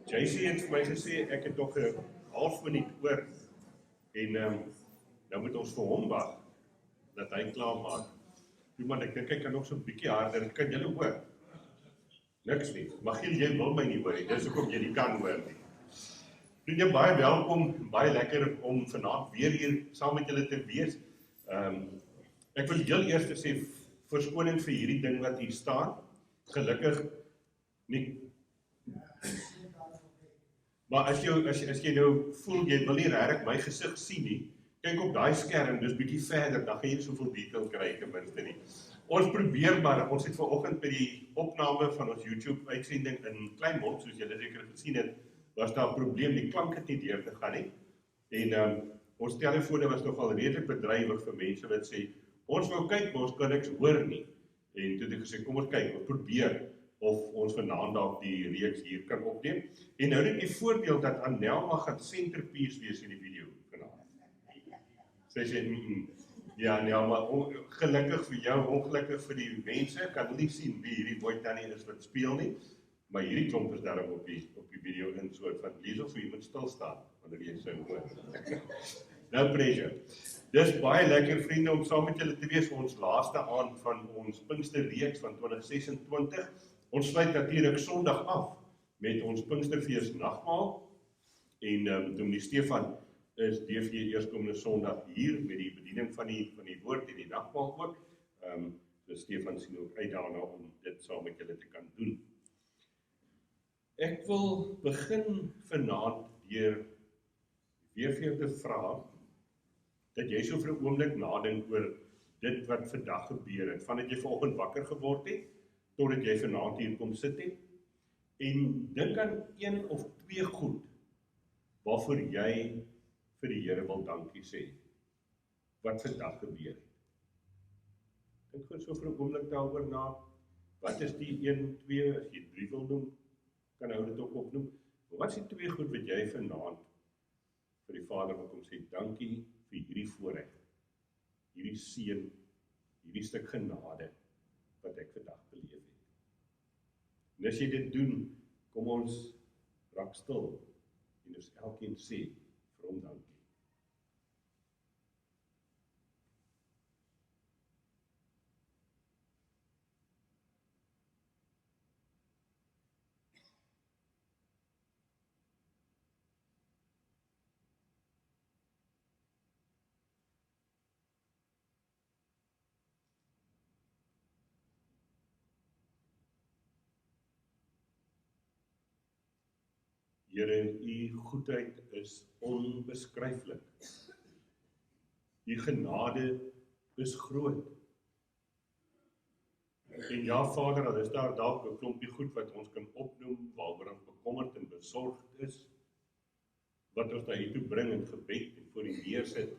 JC het vir my gesê, ek het nog 'n half minuut oor, en nou moet ons vir hom wag, dat hy klaar maak. Toe man, ek dink ek kan nog so 'n bietjie harder, kan julle hoor? Niks nie, Magiel, jy wil my nie hoor nie, dis hoekom jy nie kan hoor nie. Vriende, baie welkom, baie lekker om vanaand weer hier saam met julle te wees. Ek wil heel eers sê, verskoning vir hierdie ding wat hier staan, gelukkig nie. Maar as jy nou voel, jy wil nie regtig my gesig sien nie, kyk op daai skerm, dis bietjie verder, dan gaan jy soveel detail kry ten minste nie. Ons probeer maar, ons het vanoggend by die opname van ons YouTube uitsending in Kleinmond, soos julle seker gesien het, was daar 'n probleem, die klank het nie deur te gaan nie. En ons telefone was nogal redelik bedrywig vir mense wat sê, ons wou kyk, maar ons kan niks hoor nie. En toe het ek gesê, kom ons kyk, ons probeer of ons vanaand dalk die reeks hier kan opneem. En nou net die voorbeeld dat Anelma gaan centerpiece wees in die video vanaand. Sy sê, ja Anelma, gelukkig vir jou, ongelukkig vir die mense, kan hulle nie sien wie hierdie boy tannie is wat speel nie, maar hierdie klomp is daarom op die video in soort van lees of jy moet stil staan, wanneer jy sou hoor. No pressure. Dis baie lekker vriende om saam met julle te wees vir ons laaste aand van ons Pinksterreeks van 2026. Ons sluit natuurlik Sondag af met ons Pinksterfees nagmaal en Dominee Stefan is DV eerskomende Sondag hier met die bediening van die woord en die nagmaal ook. Dus Stefan sien ook uit daarna om dit saam met julle te kan doen. Ek wil begin vanaand deur weer vir jou te vra dat jy so vir 'n oomblik nadink oor dit wat vandag gebeur het, vandat jy vanoggend wakker geword het, totdat jy vanaand hier kom sit het, en dink aan een of twee goed, waarvoor jy vir die Here wil dankie sê, wat vandag gebeur het. Dink goed so vir 'n oomblik daaroor na, wat is die 1, 2, as jy 3 wil noem, kan hou dit ook opnoem, maar wat is die 2 goed wat jy vanaand vir die Vader wil kom sê, dankie vir hierdie voorreg, hierdie seën, hierdie stuk genade, wat ek vandag beleef het. En as jy dit doen, kom ons raak stil, en ons elkeen sê, vir hom dankie. Here, u goedheid is onbeskryflik. U genade is groot. En ja, Vader, al is daar dalk 'n klompie goed wat ons kan opnoem, waaroor ons bekommerd en besorgd is, wat ons na u toe bring in gebed en voor u neersit,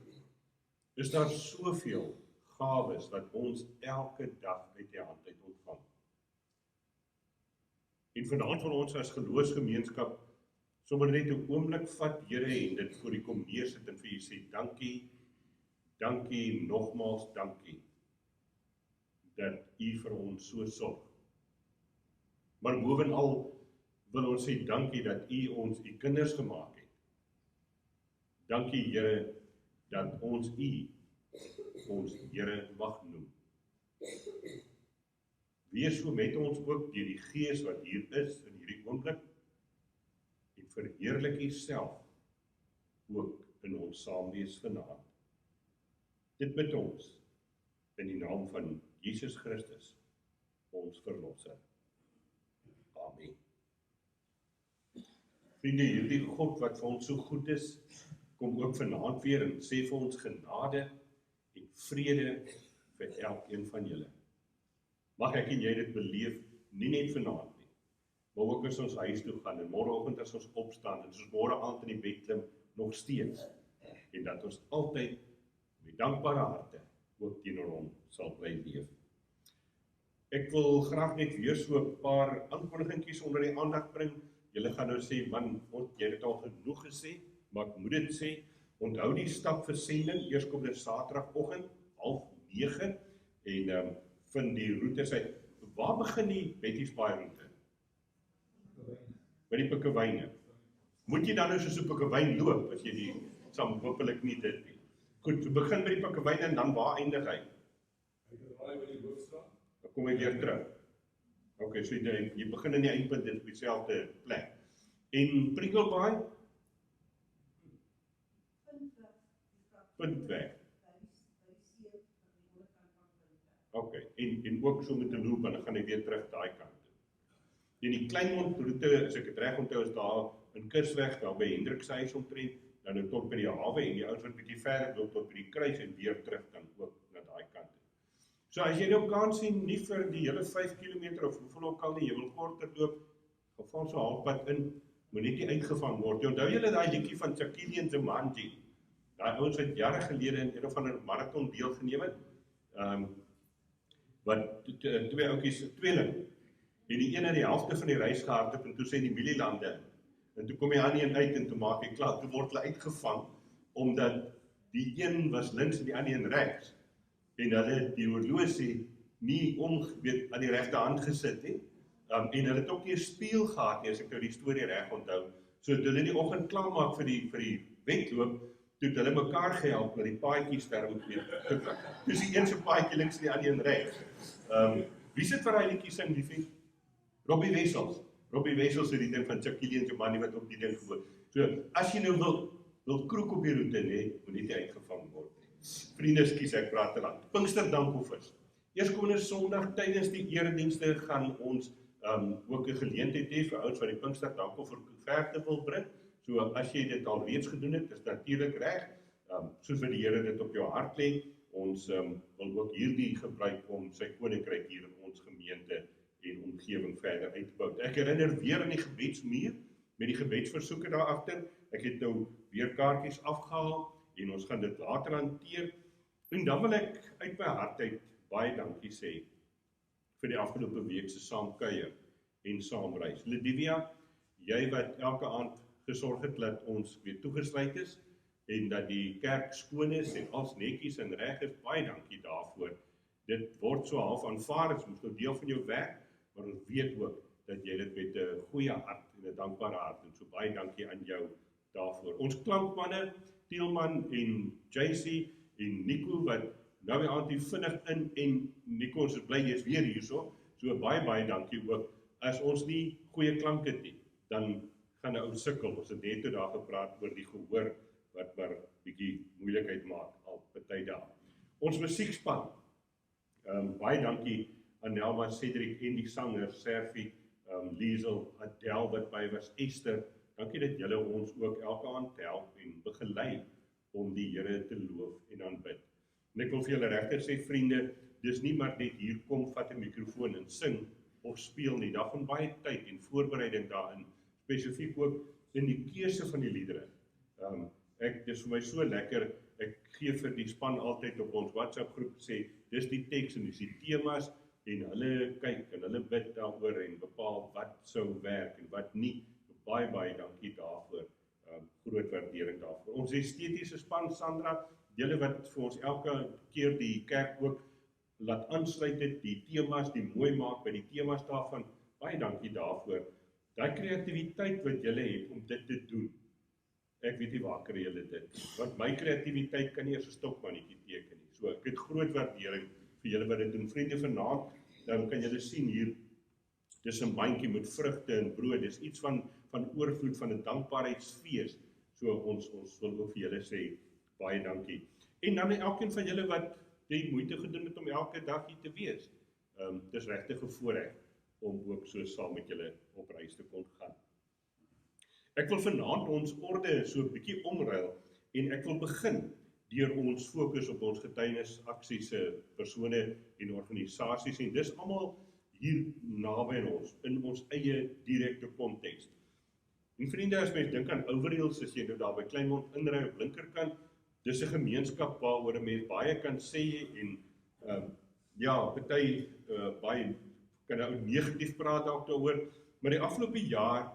is daar soveel gawes wat ons elke dag uit die hand uit ontvang. En vanaand wil ons as geloofsgemeenskap sommer net 'n oomblik vat, Here, en dit voor u kom neersit en vir u sê, dankie, dankie, nogmaals dankie, dat u vir ons so sorg. Maar bovenal wil ons sê dankie dat u ons u kinders gemaak het. Dankie, Here, dat ons u ons Here mag noem. Wees so met ons ook deur die Gees wat hier is in hierdie oomblik, en verheerlik u self ook in ons saamwees vanaand. Dit bid ons in die naam van Jesus Christus, ons verlosser. Amen. Vriende, hierdie God wat vir ons so goed is, kom ook vanaand weer en sê vir ons genade en vrede vir elkeen van julle. Mag ek en jy dit beleef, nie net vanaand nie, maar ook as ons huis toe gaan, en môreoggend as ons opstaan, en soos môre aand in die bed klim, nog steeds, en dat ons altyd met dankbare harte ook teenoor hom sal bly leef. Ek wil graag net weer so 'n paar aankondigingkies onder die aandag bring. Julle gaan nou sê, man, jy het dit al genoeg gesê, maar ek moet dit sê, onthou die stap vir sending, eers kom dit Saterdagoggend, 8:30, en vind die roetes uit. Waar begin die Betty's Baai roete? by die pikkewyne. Moet jy dan nou soos 'n pikkewyn loop, as jy die, sal hopelik nie dit nie. Goed, so begin by die pikkewyne en dan waar eindig hy? Dan kom hy weer terug. Ok, so jy begin in die eindpunt, dit op dieselfde plek. En Prikkelbaai? Puntweg. Ok, en ook so met 'n loop, en dan gaan hy weer terug daai kant toe. En die Kleinmond roete, as ek het reg onthou, is daar in Kursweg, daar by Hendrikshuis omtrent, dan nou tot by die hawe, en die ouens wat bietjie verder loop tot by die kruis en weer terug dan ook na daai kant toe. So as jy nou kan sien, nie vir die hele 5 km of hoeveel ook al nie, jy wil korter loop, geval so halfpad in, moet net nie uitgevang word. Jy onthou julle daai liedjie van Shaquille en Jumanji? Daai ouens het jare gelede in een of ander marathon deelgeneem het, wat twee ouetjies, tweeling, en die ene die helfte van die reis gehard het, en toe sê die mielielande, en toe kom hy aan die een uit, en toe maak hy klaar, toe word hulle uitgevang, omdat die een was links en die ander een rechts, en hulle die horlosie nie aan die regte hand gesit nie, en hulle het ook nie 'n spieël gehad nie, as ek nou die storie reg onthou, so toe hulle die oggend klaar maak vir die wedloop, toe het hulle mekaar gehelp met die paadjies daar moet weer. Dus die een se paadjie links en die ander een regs. Wie sit vir daai liedjie sing, liefie? Robbie Wessels. Robbie Wessels het die ding van Shaquille en Jumanji wat op die ding gehoor. So, as jy nou wil kroek op die roete, nee, moet nie uitgevang word. Vriende, skus, ek praat te lank. Pinkster Dankoffers. Eerskomende Sondag tydens die eredienste gaan ons ook 'n geleentheid hê vir ouens wat die Pinkster Dankoffer verte wil bring. So as jy dit al reeds gedoen het, is natuurlik reg. Soos wat die Here dit op jou hart lê, ons wil ook hierdie gebruik om sy koninkryk hier in ons gemeente en omgewing verder uit te bou. Ek herinner weer aan die gebedsmuur met die gebedsversoeke daar agter. Ek het nou weer kaartjies afgehaal en ons gaan dit later hanteer. En dan wil ek uit my hart uit baie dankie sê vir die afgelope week se saamkuier en saamreis. Lidivia, jy wat elke aand gesorg het dat ons weer toegesluit is en dat die kerk skoon is en als netjies en reg is, baie dankie daarvoor. Dit word so half aanvaar, dit moet nou deel van jou werk, maar ons weet ook dat jy dit met 'n goeie hart en 'n dankbare hart doen. So baie dankie aan jou daarvoor. Ons klankmanne, Tielman en JC en Nico wat nou die aand hier vinnig in en Nico, ons is bly jy is weer hierso. So baie dankie ook. As ons nie goeie klank het nie, dan gaan 'n ou sukkel. Ons het net toe daar gepraat oor die gehoor wat maar bietjie moeilikheid maak al party dae. Ons musiekspan. Baie dankie aan Nelma, Cedric en die sanger Serfie, Liesel, Adele wat by was, Esther. Dankie dat julle ons ook elke aand help en begelei om die Here te loof en aanbid. En ek wil vir julle regtig sê, vriende, dis nie maar net hier kom, vat 'n mikrofoon en sing of speel nie. Daar gaan baie tyd en voorbereiding daarin, spesifiek ook in die keuse van die liedere. Dis vir my so lekker, ek gee vir die span altyd op ons WhatsApp groep sê, dis die teks en dis die temas, en hulle kyk en hulle bid daaroor en bepaal wat sou werk en wat nie. Baie dankie daarvoor, groot waardering daarvoor. Ons estetiese span, Sandra, julle wat vir ons elke keer die kerk ook laat aansluit het, die temas, die mooi maak by die temas daarvan, baie dankie daarvoor. Daai kreatiwiteit wat julle het om dit te doen, ek weet nie waar kry julle dit, want my kreatiwiteit kan nie eers 'n stokmannetjie teken nie. So ek het groot waardering vir julle wat dit doen. Vriende, vanaand, dan kan julle sien hier, dis 'n mandjie met vrugte en brood, dis iets van oorvloed, van 'n dankbaarheidsfees. So ons wil ook vir julle sê, baie dankie. En dan elkeen van julle wat die moeite gedoen het om elke dag hier te wees. Dis regtig 'n voorreg om ook so saam met julle op reis te kon gaan. Ek wil vanaand ons orde so 'n bietjie omruil en ek wil begin deur ons fokus op ons getuienisaksies se persone en organisasies en dis almal hier naby aan ons in ons eie direkte konteks. En vriende, as mens dink aan Overheels, as jy nou daar by Kleinmond inry op linkerkant, dis 'n gemeenskap waaroor 'n mens baie kan sê en party baie kan nou negatief praat dalk daaroor, maar die afgelope jaar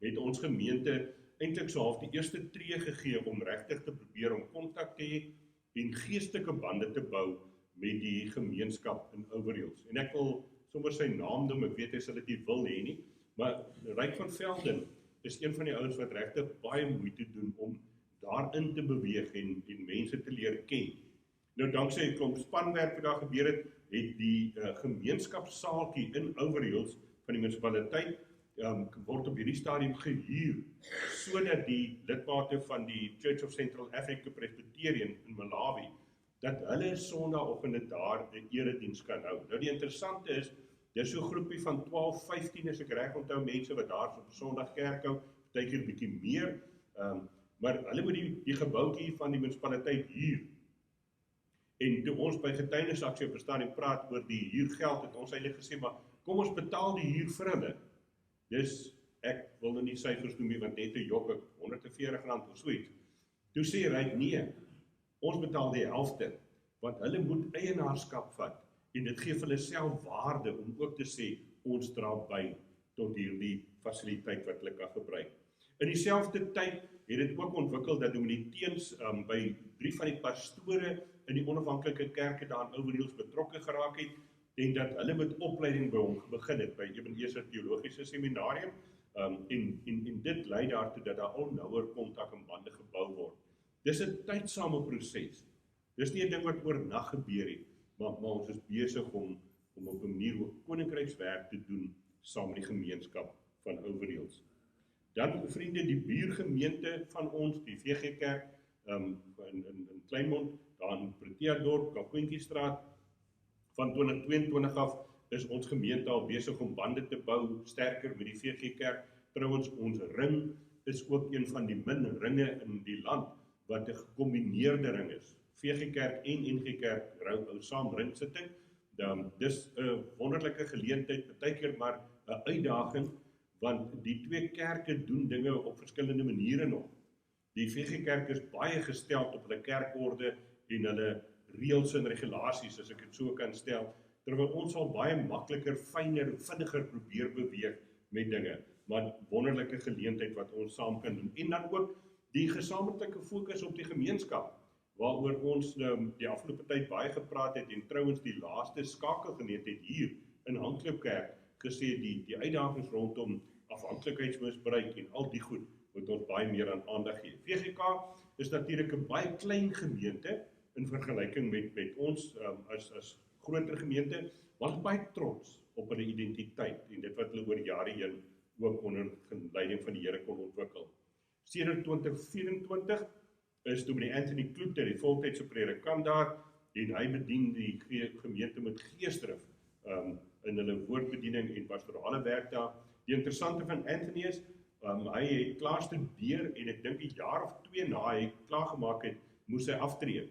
het ons gemeente eintlik so half die eerste tree gegee om regtig te probeer om kontak te hê en geestelike bande te bou met die gemeenskap in Overheels. En ek wil sommer sy naam noem, ek weet hy sal dit nie wil hê nie, Maar Ryk van Velden is een van die ouens wat regtig baie moeite doen om daarin te beweeg en mense te leer ken. Nou danksy 'n klomp spanwerk wat daar gebeur het die gemeenskapssaaltjie in Overheels van die munisipaliteit word op hierdie stadium gehuur sodat die lidmate van die Church of Central Africa Presbyterian in Malawi dat hulle Sondagoggende daar 'n erediens kan hou. Nou die interessante is, dis so 'n groepie van 12, 15 as ek reg onthou mense wat daar op Sondag kerk hou, partykeer bietjie meer, maar hulle moet die gebouetjie van die munisipaliteit huur. En toe ons by getuienisaksie op 'n stadium praat oor die huurgeld, het ons eintlik gesê, maar kom ons betaal die huur vir hulle. Dis, ek wil nou nie syfers noem nie, want net 'n jok, R140 of so iets. Toe sê hy, nee, ons betaal die helfte, want hulle moet eienaarskap vat, en dit gee vir hulle self waarde om ook te sê, ons dra by tot hierdie fasiliteit wat hulle kan gebruik. In dieselfde tyd het dit ook ontwikkel dat Dominee Teens by 3 van die pastore in die onafhanklike kerke daar in Overheels betrokke geraak het, en dat hulle met opleiding by hom begin het, by Ebenezer Theologiese Seminarium, en dit lei daartoe dat daar al nouer kontak en bande gebou word. Dis 'n tydsame proses. Dis nie 'n ding wat oornag gebeur het, maar ons is besig om op 'n manier ook koninkrykswerk te doen saam met die gemeenskap van Overheels. Dan, vriende, die buurgemeente van ons, die VG Kerk in Kleinmond, daar in Proteadorp, Kapoentjiestraat, van 2022 af is ons gemeente al besig om bande te bou, sterker met die VG Kerk. Trouwens, ons ring is ook een van die min ringe in die land, wat 'n gekombineerde ring is. VG Kerk en NG Kerk hou saam ringsitting. Dis 'n wonderlike geleentheid, partykeer maar 'n uitdaging, want die twee kerke doen dinge op verskillende maniere nog. Die VG Kerk is baie gesteld op hulle kerkorde en hulle reëls en regulasies, as ek dit so kan stel, terwyl ons al baie makliker, fyner, vinniger probeer beweeg met dinge, maar wonderlike geleentheid wat ons saam kan doen. En dan ook die gesamentlike fokus op die gemeenskap, waaroor ons die afgelope tyd baie gepraat het, en trouwens die laaste skakelgeleentheid hier in Handklipkerk gesê, die uitdagings rondom afhanklikheidsmisbruik en al die goed, moet ons baie meer aan aandag gee. VGK is natuurlik 'n baie klein gemeente in vergelyking met ons as groter gemeente, maar baie trots op hulle identiteit en dit wat hulle oor jare heen ook onder leiding van die Here kon ontwikkel. Sedert 2024 is Dominee Anthony Kloete die voltydse predikant daar, en hy bedien die gemeente met geesdrif in hulle woordbediening en pastorale werk daar. Die interessante van Anthony is, hy het klaar studeer en ek dink 'n jaar of 2 na hy klaar gemaak het, moes hy aftree.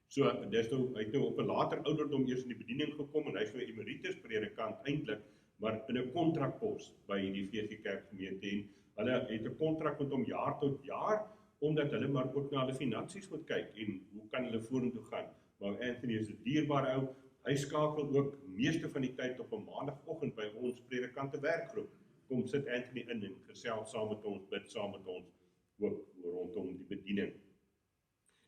So, hy het nou op 'n later ouderdom eers in die bediening gekom en hy is nou emeritus predikant eintlik, maar in 'n kontrakpos by die VG Kerk gemeente, en hulle het 'n kontrak met hom jaar tot jaar, omdat hulle maar ook na hulle finansies moet kyk en hoe kan hulle vorentoe gaan. Maar Anthony is 'n dierbare ou. Hy skakel ook meeste van die tyd op 'n maandagooggend by ons predikante werkgroep. Kom sit Anthony in en gesels saam met ons, bid saam met ons ook rondom die bediening.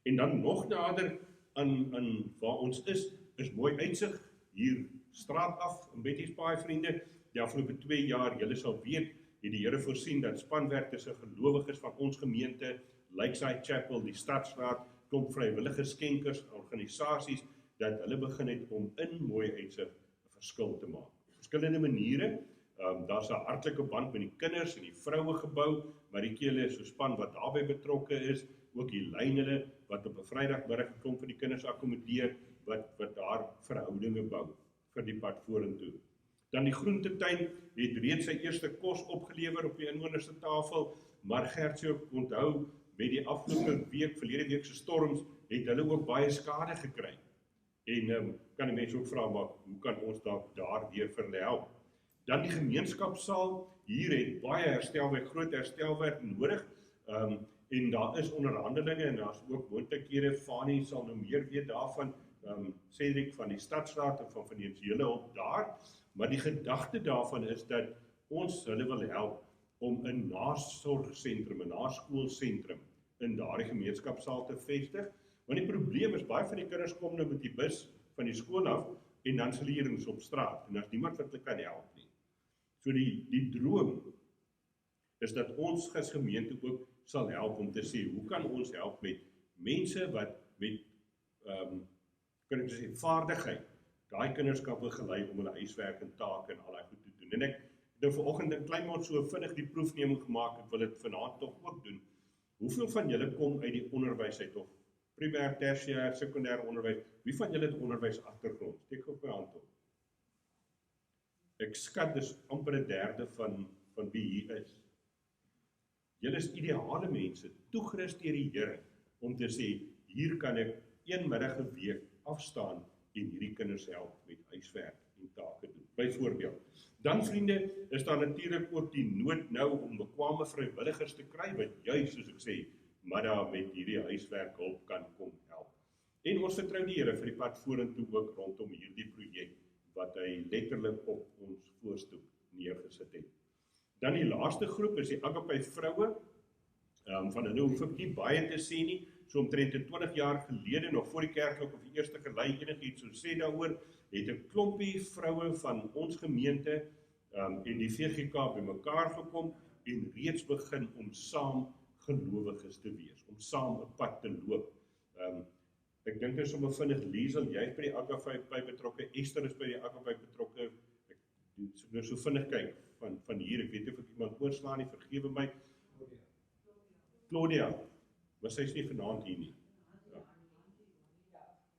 En dan nog nader aan waar ons is mooi uitsig hier straat af in Bettiesbaai, vriende. Die afgelope 2 jaar, julle sal weet, het die Here voorsien dat spanwerk tussen gelowiges van ons gemeente, Lakeside Chapel, die Stadsraad, klomp vrywillige skenkers, organisasies, dat hulle begin het om in mooi uitsig 'n verskil te maak. Verskillende maniere, daar's 'n hartlike band met die kinders en die vroue gebou, maar die kele is so span wat daarbey betrokke is, ook die lynhulle wat op 'n Vrydagmiddag 'n klomp van die kinders akkommodeer, wat daar verhoudinge bou vir die pad vorentoe. Dan die groentetuin het reeds sy eerste kos opgelewer op die inwoners se tafel, maar Gertjie onthou, met die afgelope week, verlede week se storms, het hulle ook baie skade gekry. En kan die mense ook vra, maar hoe kan ons daar weer vir hulle help? Dan die gemeenskapssaal, hier het baie herstelwerk, groot herstelwerk nodig, en daar is onderhandelinge en daar's ook moontlikhede. Fanie sal nou meer weet daarvan, Cedric van die Stadsraad en van finansiële hulp daar, maar die gedagte daarvan is dat ons hulle wil help om 'n nasorgsentrum, 'n naskoolsentrum in daardie gemeenskapssaal te vestig. Want die probleem is, baie van die kinders kom nou met die bus van die skool af en dan sal hulle hier op straat en daar's niemand wat hulle kan help nie. So die droom is dat ons as gemeente ook sal help om te sê, hoe kan ons help met mense wat met, kan ek sê, vaardigheid, daai kinders kan begelei om hulle huiswerk en take en al daai goed te doen. En ek het nou vanoggend 'n klein maat so vinnig die proefneming gemaak, ek wil dit vanaand tog ook doen. Hoeveel van julle kom uit die onderwys uit, of primêr, tersiêr, sekondêr onderwys? Wie van julle het onderwys agtergrond? Steek op my hand op. Ek skat dis amper 1/3 van wie hier is. Julle is ideale mense, toegerus deur die Here, om te sê, hier kan ek een middag 'n week afstaan en hierdie kinders help met huiswerk en take doen, byvoorbeeld. Dan vriende, is daar natuurlik ook die nood nou om bekwame vrywilligers te kry, wat juis, soos ek sê, middag met hierdie huiswerk hulp kan kom help. En ons vertrou die Here vir die pad vorentoe ook rondom hierdie projek, wat hy letterlik op ons voorstoep neergesit het. Dan die laaste groep is die Agape vroue. Van hulle hoef ek nie baie te sê nie, so omtrent 20 jaar gelede, nog voor die kerklik of die eerste gelei enigiets so sê daaroor, het 'n klompie vroue van ons gemeente en die VGK bymekaar gekom en reeds begin om saam gelowiges te wees, om saam 'n pad te loop. Ek dink dit is sommer vinnig, Liesel, jy is by die Agape betrokke, Esther is by die Agape betrokke, ek moet nou so vinnig kyk van hier, ek weet nie of ek iemand oorslaan nie, vergewe my. Claudia, maar sy is nie vanaand hier nie.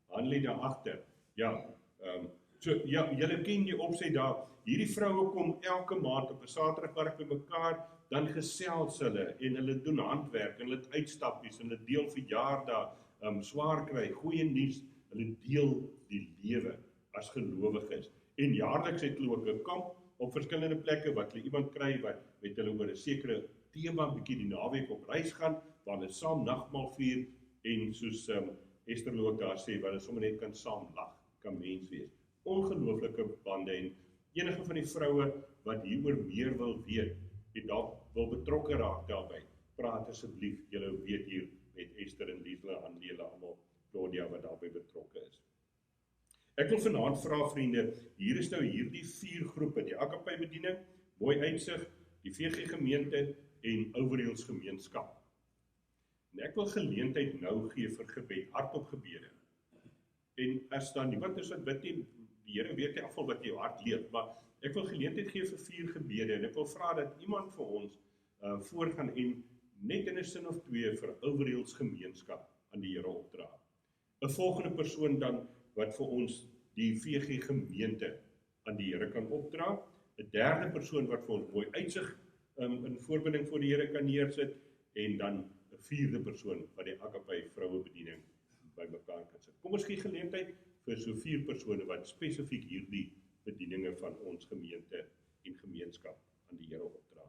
Hanlie daar agter. Ja, so ja, julle ken die opset daar. Hierdie vroue kom elke maand op 'n Saterdagmiddag bymekaar, dan gesels hulle en hulle doen handwerk en hulle het uitstappies en hulle deel verjaardae, swaar kry, goeie nuus, hulle deel die lewe as gelowiges. En jaarliks het hulle ook 'n kamp op verskillende plekke wat hulle iemand kry wat met hulle oor 'n sekere tema bietjie die naweek op reis gaan, waar hulle saam nagmaal vier en soos Esther ook daar sê, waar hulle sommer net kan saam lag, kan mens wees. Ongelooflike bande, en enige van die vroue wat hieroor meer wil weet, en dalk wil betrokke raak daarbey, praat asseblief, julle weet hier met Esther en Liesel, Hanlie, almal, Claudia wat daarbey betrokke is. Ek wil vanaand vra, vriende, hier is nou hierdie 4 groepe, die Agape bediening, Mooi Uitsig, die VG gemeente en Overheels gemeenskap. En ek wil geleentheid nou gee vir gebed, hardop gebede. En as dan niemand is wat bid nie, die Here weet in afval wat jou hart leef, maar ek wil geleentheid gee vir 4 gebede, en ek wil vra dat iemand vir ons voorgaan en net in 'n sin of 2 vir Overheels gemeenskap aan die Here opdra. 'n volgende persoon dan wat vir ons die VG gemeente aan die Here kan opdra, 'n derde persoon wat vir ons Mooi Uitsig in voorbinding voor die Here kan neersit, en dan 'n 4de persoon wat die Agape vroue bediening bymekaar kan sit. Kom ons gee geleentheid vir so 4 persone wat spesifiek hierdie bedieninge van ons gemeente en gemeenskap aan die Here opdra.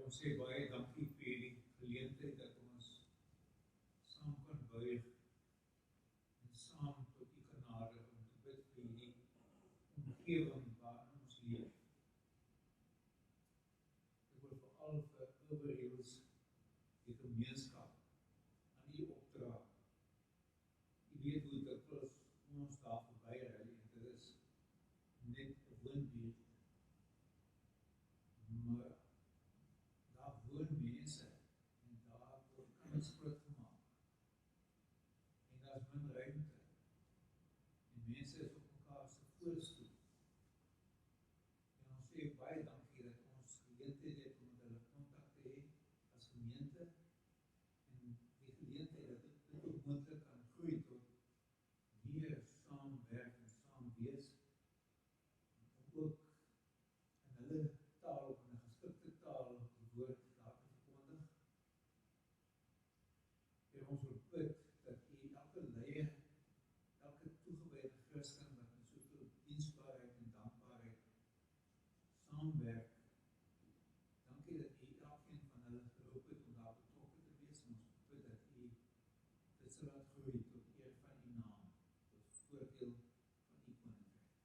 ons sê baie dankie vir die geleentheid dat ons saam kan buig en saam tot die genade om te bid vir die omgewing waarin ons leef. Ek wil veral vir Oberhills, die gemeenskap, aan die opdra. Jy weet hoe dit ons daar verby ry, en dit is net 'n woonbuurt. Maar daar woon mense en daar word kinders grootgemaak. En daar is min ruimte. En mense is op mekaar se voorstoel. En ons sê baie dankie dat ons geleentheid het om met hulle kontak te hê as gemeente. En die geleentheid dat dit ook moontlik kan groei tot meer saamwerk en saam wees. Om ook in hulle taal, of in 'n geskikte taal, die woord daar te verkondig. En ons wil bid dat U elke leier, elke toegewyde Christen wat met soveel diensbaarheid en dankbaarheid saamwerk. Dankie dat U elkeen van hulle geroep het om daar betrokke te wees, en ons bid dat U dit sal laat groei tot eer van U naam, tot voordeel van U koninkryk.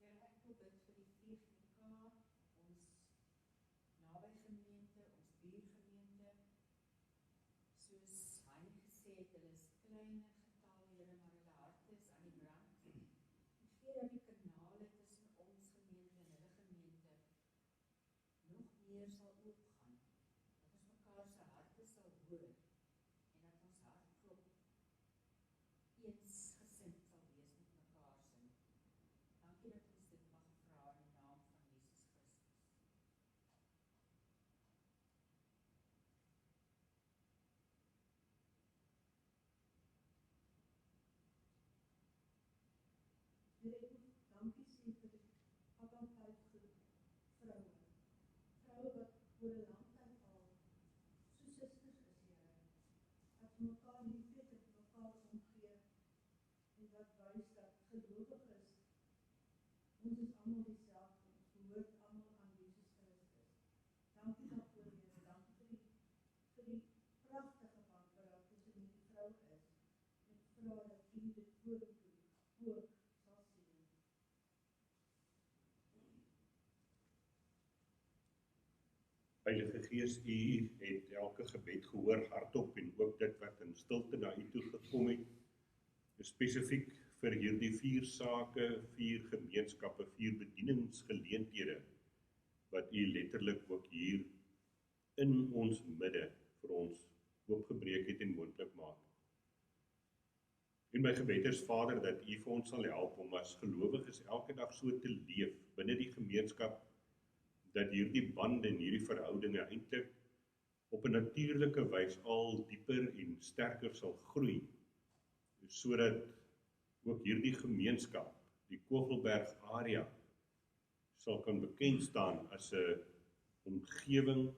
Ja, ek wil bid vir die VGK, ons naby gemeente, ons buurgemeente. Soos Hein gesê het, hulle is kleiner getal, Here, maar hulle harte is aan die brand. Ek gee dat die kanale tussen ons gemeente en hulle gemeente nog meer sal oopgaan. Dat ons mekaar se harte sal hoor en dat ons hartklop eensgesind sal wees met mekaar sin. Dankie dat ons dit mag vra in die naam van Jesus Christus. Here, ek moet dankie sê vir die apartheid groep vroue. Vroue wat oor 'n lang tyd al so susters is, Here. Dat we mekaar liefhet en mekaar omgee. En dat wys dat gelowiges, ons is almal dieselfde. Ons behoort almal aan Jesus Christus. Dankie daarvoor, Here. Dankie vir die pragtige band tussen die vrou is. Ek vra dat U dit vorentoe ook sal sien. Heilige Gees, U het elke gebed gehoor hardop en ook dit wat in stilte na U toe gekom het. Spesifiek vir hierdie 4 sake, 4 gemeenskappe, 4 bedieningsgeleenthede wat U letterlik ook hier in ons midde vir ons oopgebreek het en moontlik maak. En my gebed is, Vader, dat U vir ons sal help om as gelowiges elke dag so te leef binne die gemeenskap, dat hierdie bande en hierdie verhoudinge eintlik op 'n natuurlike wys al dieper en sterker sal groei, sodat ook hierdie gemeenskap, die Kogelberg area, sal kan bekend staan as 'n omgewing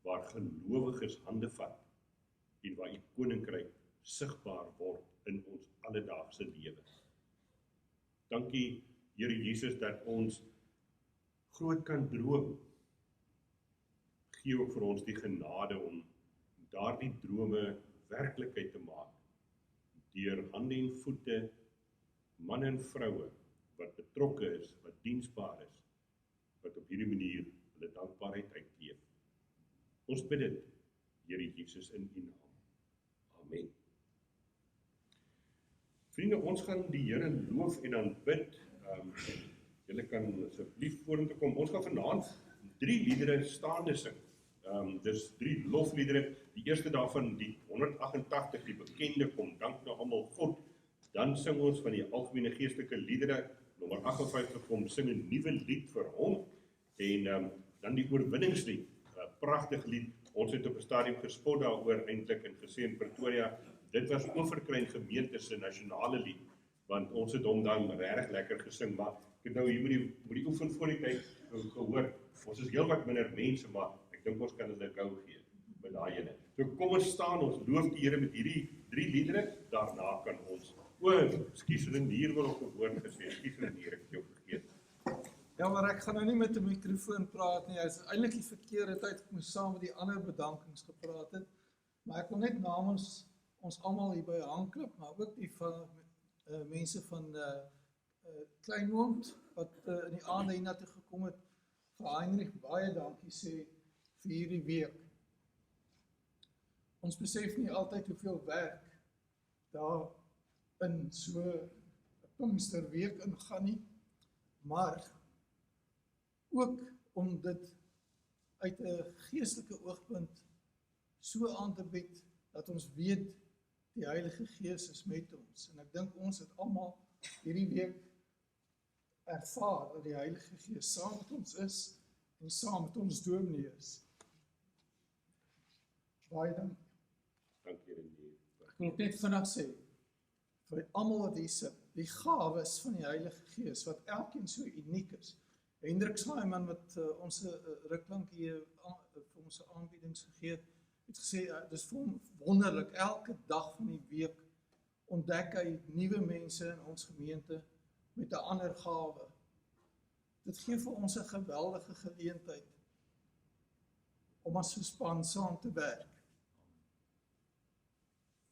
waar gelowiges hande vat en waar U koninkryk sigbaar word in ons alledaagse lewe. Dankie, Here Jesus, dat ons groot kan droom. Gee ook vir ons die genade om daardie drome werklikheid te maak, deur hande en voete, manne en vroue, wat betrokke is, wat diensbaar is, wat op hierdie manier hulle dankbaarheid uitleef. Ons bid dit, Here Jesus, in U naam. Amen. Vriende, ons gaan die Here loof en aanbid. Julle kan asseblief vorentoe kom. Ons gaan vanaand 3 liedere staande sing. Dis 3 lofliedere. Die eerste daarvan, die 188, die bekende, Kom dank nou almal God. Dan sing ons van die algemene geestelike liedere, nommer 58, Kom sing 'n nuwe lied vir hom. En dan die oorwinningslied, 'n pragtig lied. Ons het op 'n stadium gespot daaroor eintlik en gesê in Pretoria, dit was Oeverkruin gemeente se nasionale lied, want ons het hom dan regtig lekker gesing, maar ek het nou hier met die oefen voor die tyd gehoor, ons is heel wat minder mense, maar ek dink ons kan hulle gou gee met daai ene. So kom ons staan, ons loof die Here met hierdie 3 liedere, daarna kan ons, ekskuus, Renier wil op 'n woord gesê, ekskuus Renier, ek het jou vergeet. Ja, maar ek gaan nou nie met 'n mikrofoon praat nie. Dit is eintlik die verkeerde tyd. Ek moes saam met die ander bedankings gepraat het. Maar ek wil net namens ons almal hier by Handklip, maar ook die van mense van Kleinmond wat in die aande hiernatoe gekom het, vir Heinrich baie dankie sê vir hierdie week. Ons besef nie altyd hoeveel werk daar in so 'n Pinksterweek ingaan nie, maar ook om dit uit 'n geestelike oogpunt so aan te bied, dat ons weet die Heilige Gees is met ons. En ek dink ons het almal hierdie week ervaar dat die Heilige Gees saam met ons is en saam met ons dominee is. Baie dankie. Dankie Renier. Ek wil net vinnig sê, vir almal wat hier sit, die gawes van die Heilige Gees, wat elkeen so uniek is. Hendrik Swaaiman wat ons ruk lank hier vir ons aanbiedings gegee het, het gesê, dis vir hom wonderlik, elke dag van die week ontdek hy nuwe mense in ons gemeente met 'n ander gawe. Dit gee vir ons 'n geweldige geleentheid om as 'n span saam te werk.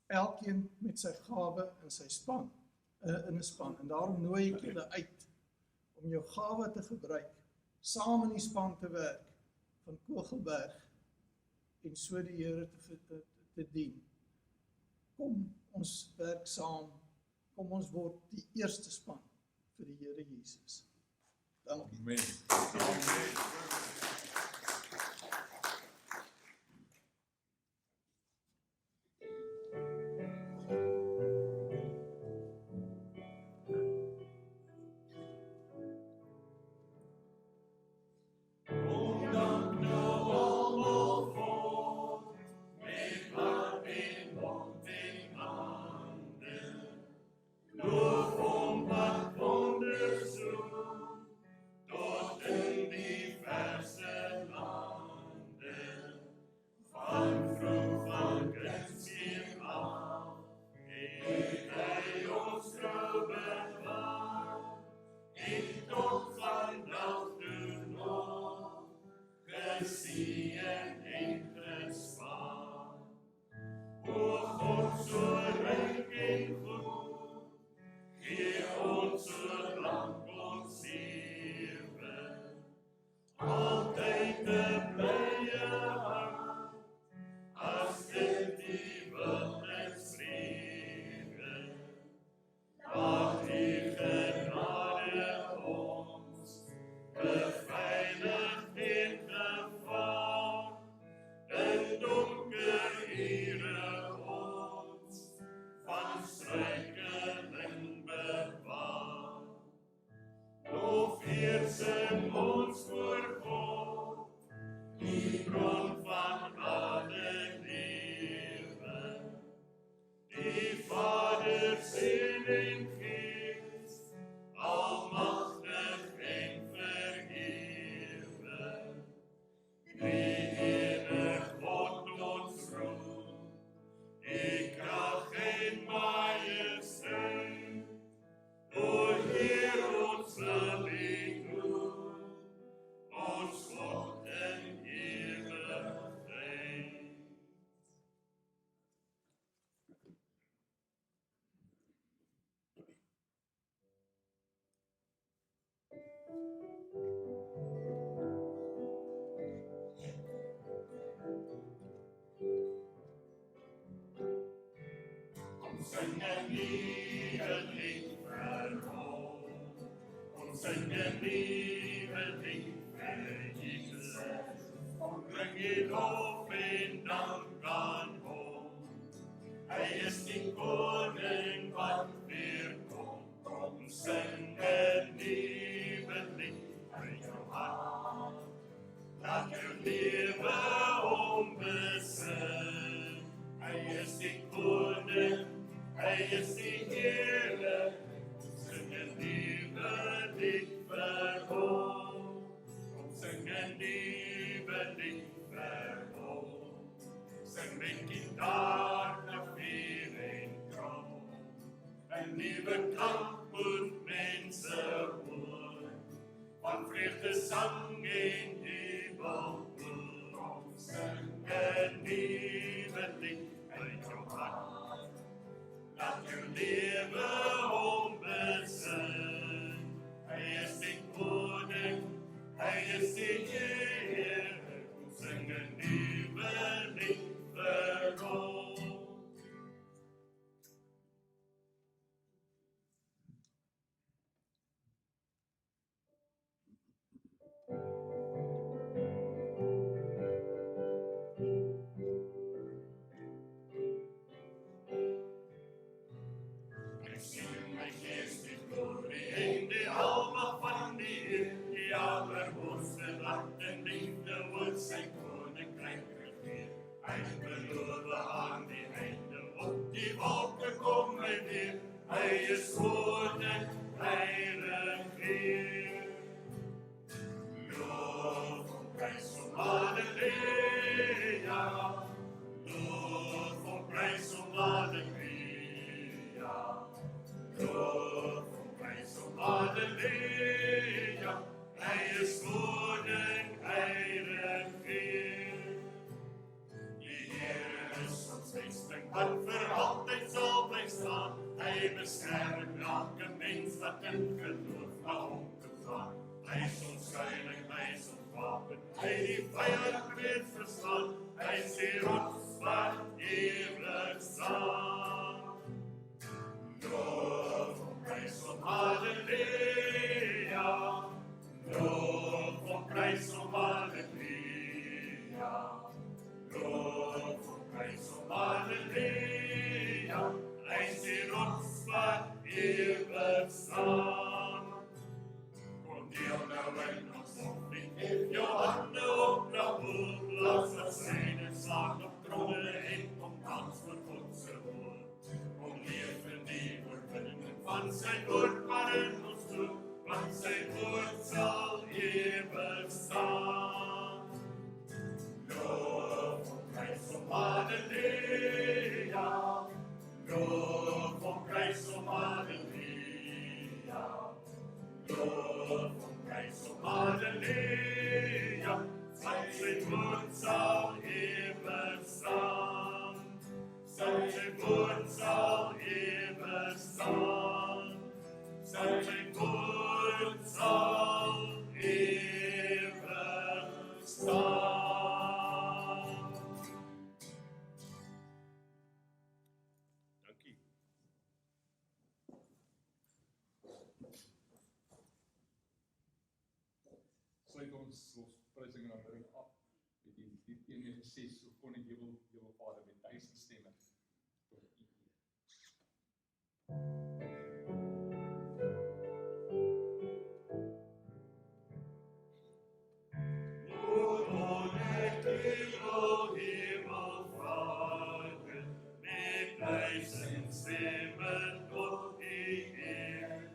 Elkeen met sy gawe in sy span, in 'n span, en daarom nooi ek julle uit om jou gawe te gebruik, saam in die span te werk van Kogelberg en so die Here te dien. Kom ons werk saam, kom ons word die eerste span vir die Here Jesus. Dankie. Amen. van vreugdesang en jubelkoor. Ons sing 'n nuwe lied uit jou hart. Laat jou lewe hom besin. Hy is die koning, hy is die Heer. Ons sing 'n nuwe lied vir hom. Ek sien my gees die glorie en die almag van die Heer, die allerhoogste macht en liefde oor sy koninkryk regeer. Hy beloof aan die einde, op die wolke kom hy weer. Hy is koning, hy regeer. Loof en prys hom, halleluja. Loof en prys hom, halleluja. Loof en prys hom, halleluja. Hy is koning, hy regeer. Die Heer is ons vesting, wat vir altyd sal bly staan. Hy beskerm elke mens wat in geloof na hom toe gaan. Hy is ons skuiling, hy is ons wapen, hy die vyand weet verslaan. Hy is die rots wat ewig staan. Loof en prys hom, halleluja. Loof en prys hom, halleluja. Loof en prys hom, halleluja. Hy is die rots wat ewig staan. Kom deel nou in ons offering, hef jou hande op na bo, blaas wat sein en slaan op tromme en kom dans vir God se woord. Kom leef in die oorwinning van sy woord maar in ons toe, want sy woord sal ewig staan. Loof en prys hom, halleluja. Loof en prys hom, halleluja. Loof en prys hom, halleluja. Want sy woord sal ewig staan. Sy woord sal ewig staan. Sy woord sal ewig staan. Dankie. Sluit ons lofprysing en aanbidding af met die lied 196, so koning Hemelvader met 1000 stemme tot U eer. Hemelvader, met 1000 stemmen tot U eer.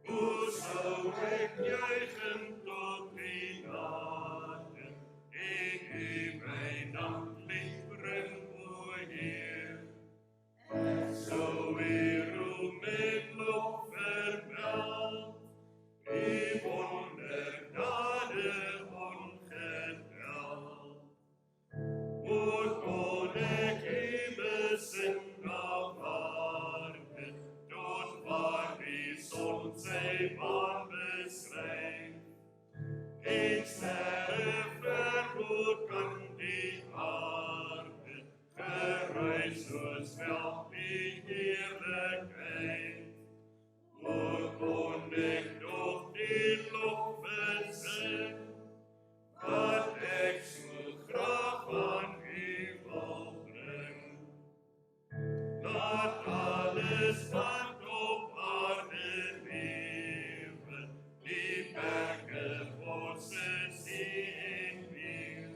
Hoe sou ek juichen tot U genade, en U my danklied bring, o Heer. Ek sou U roem en lof vermeld, U wonderdade ongeteld. O kon ek U besin na waarde, tot waar die son sy baan beskryf. En sterre verhoog kan die aarde, geruis soos wel die heerlikheid. O kon ek nog die lof besing, wat ek so graag aan U wil bring. Laat alles wat op aarde lewe, die berge, bosse, see en meer,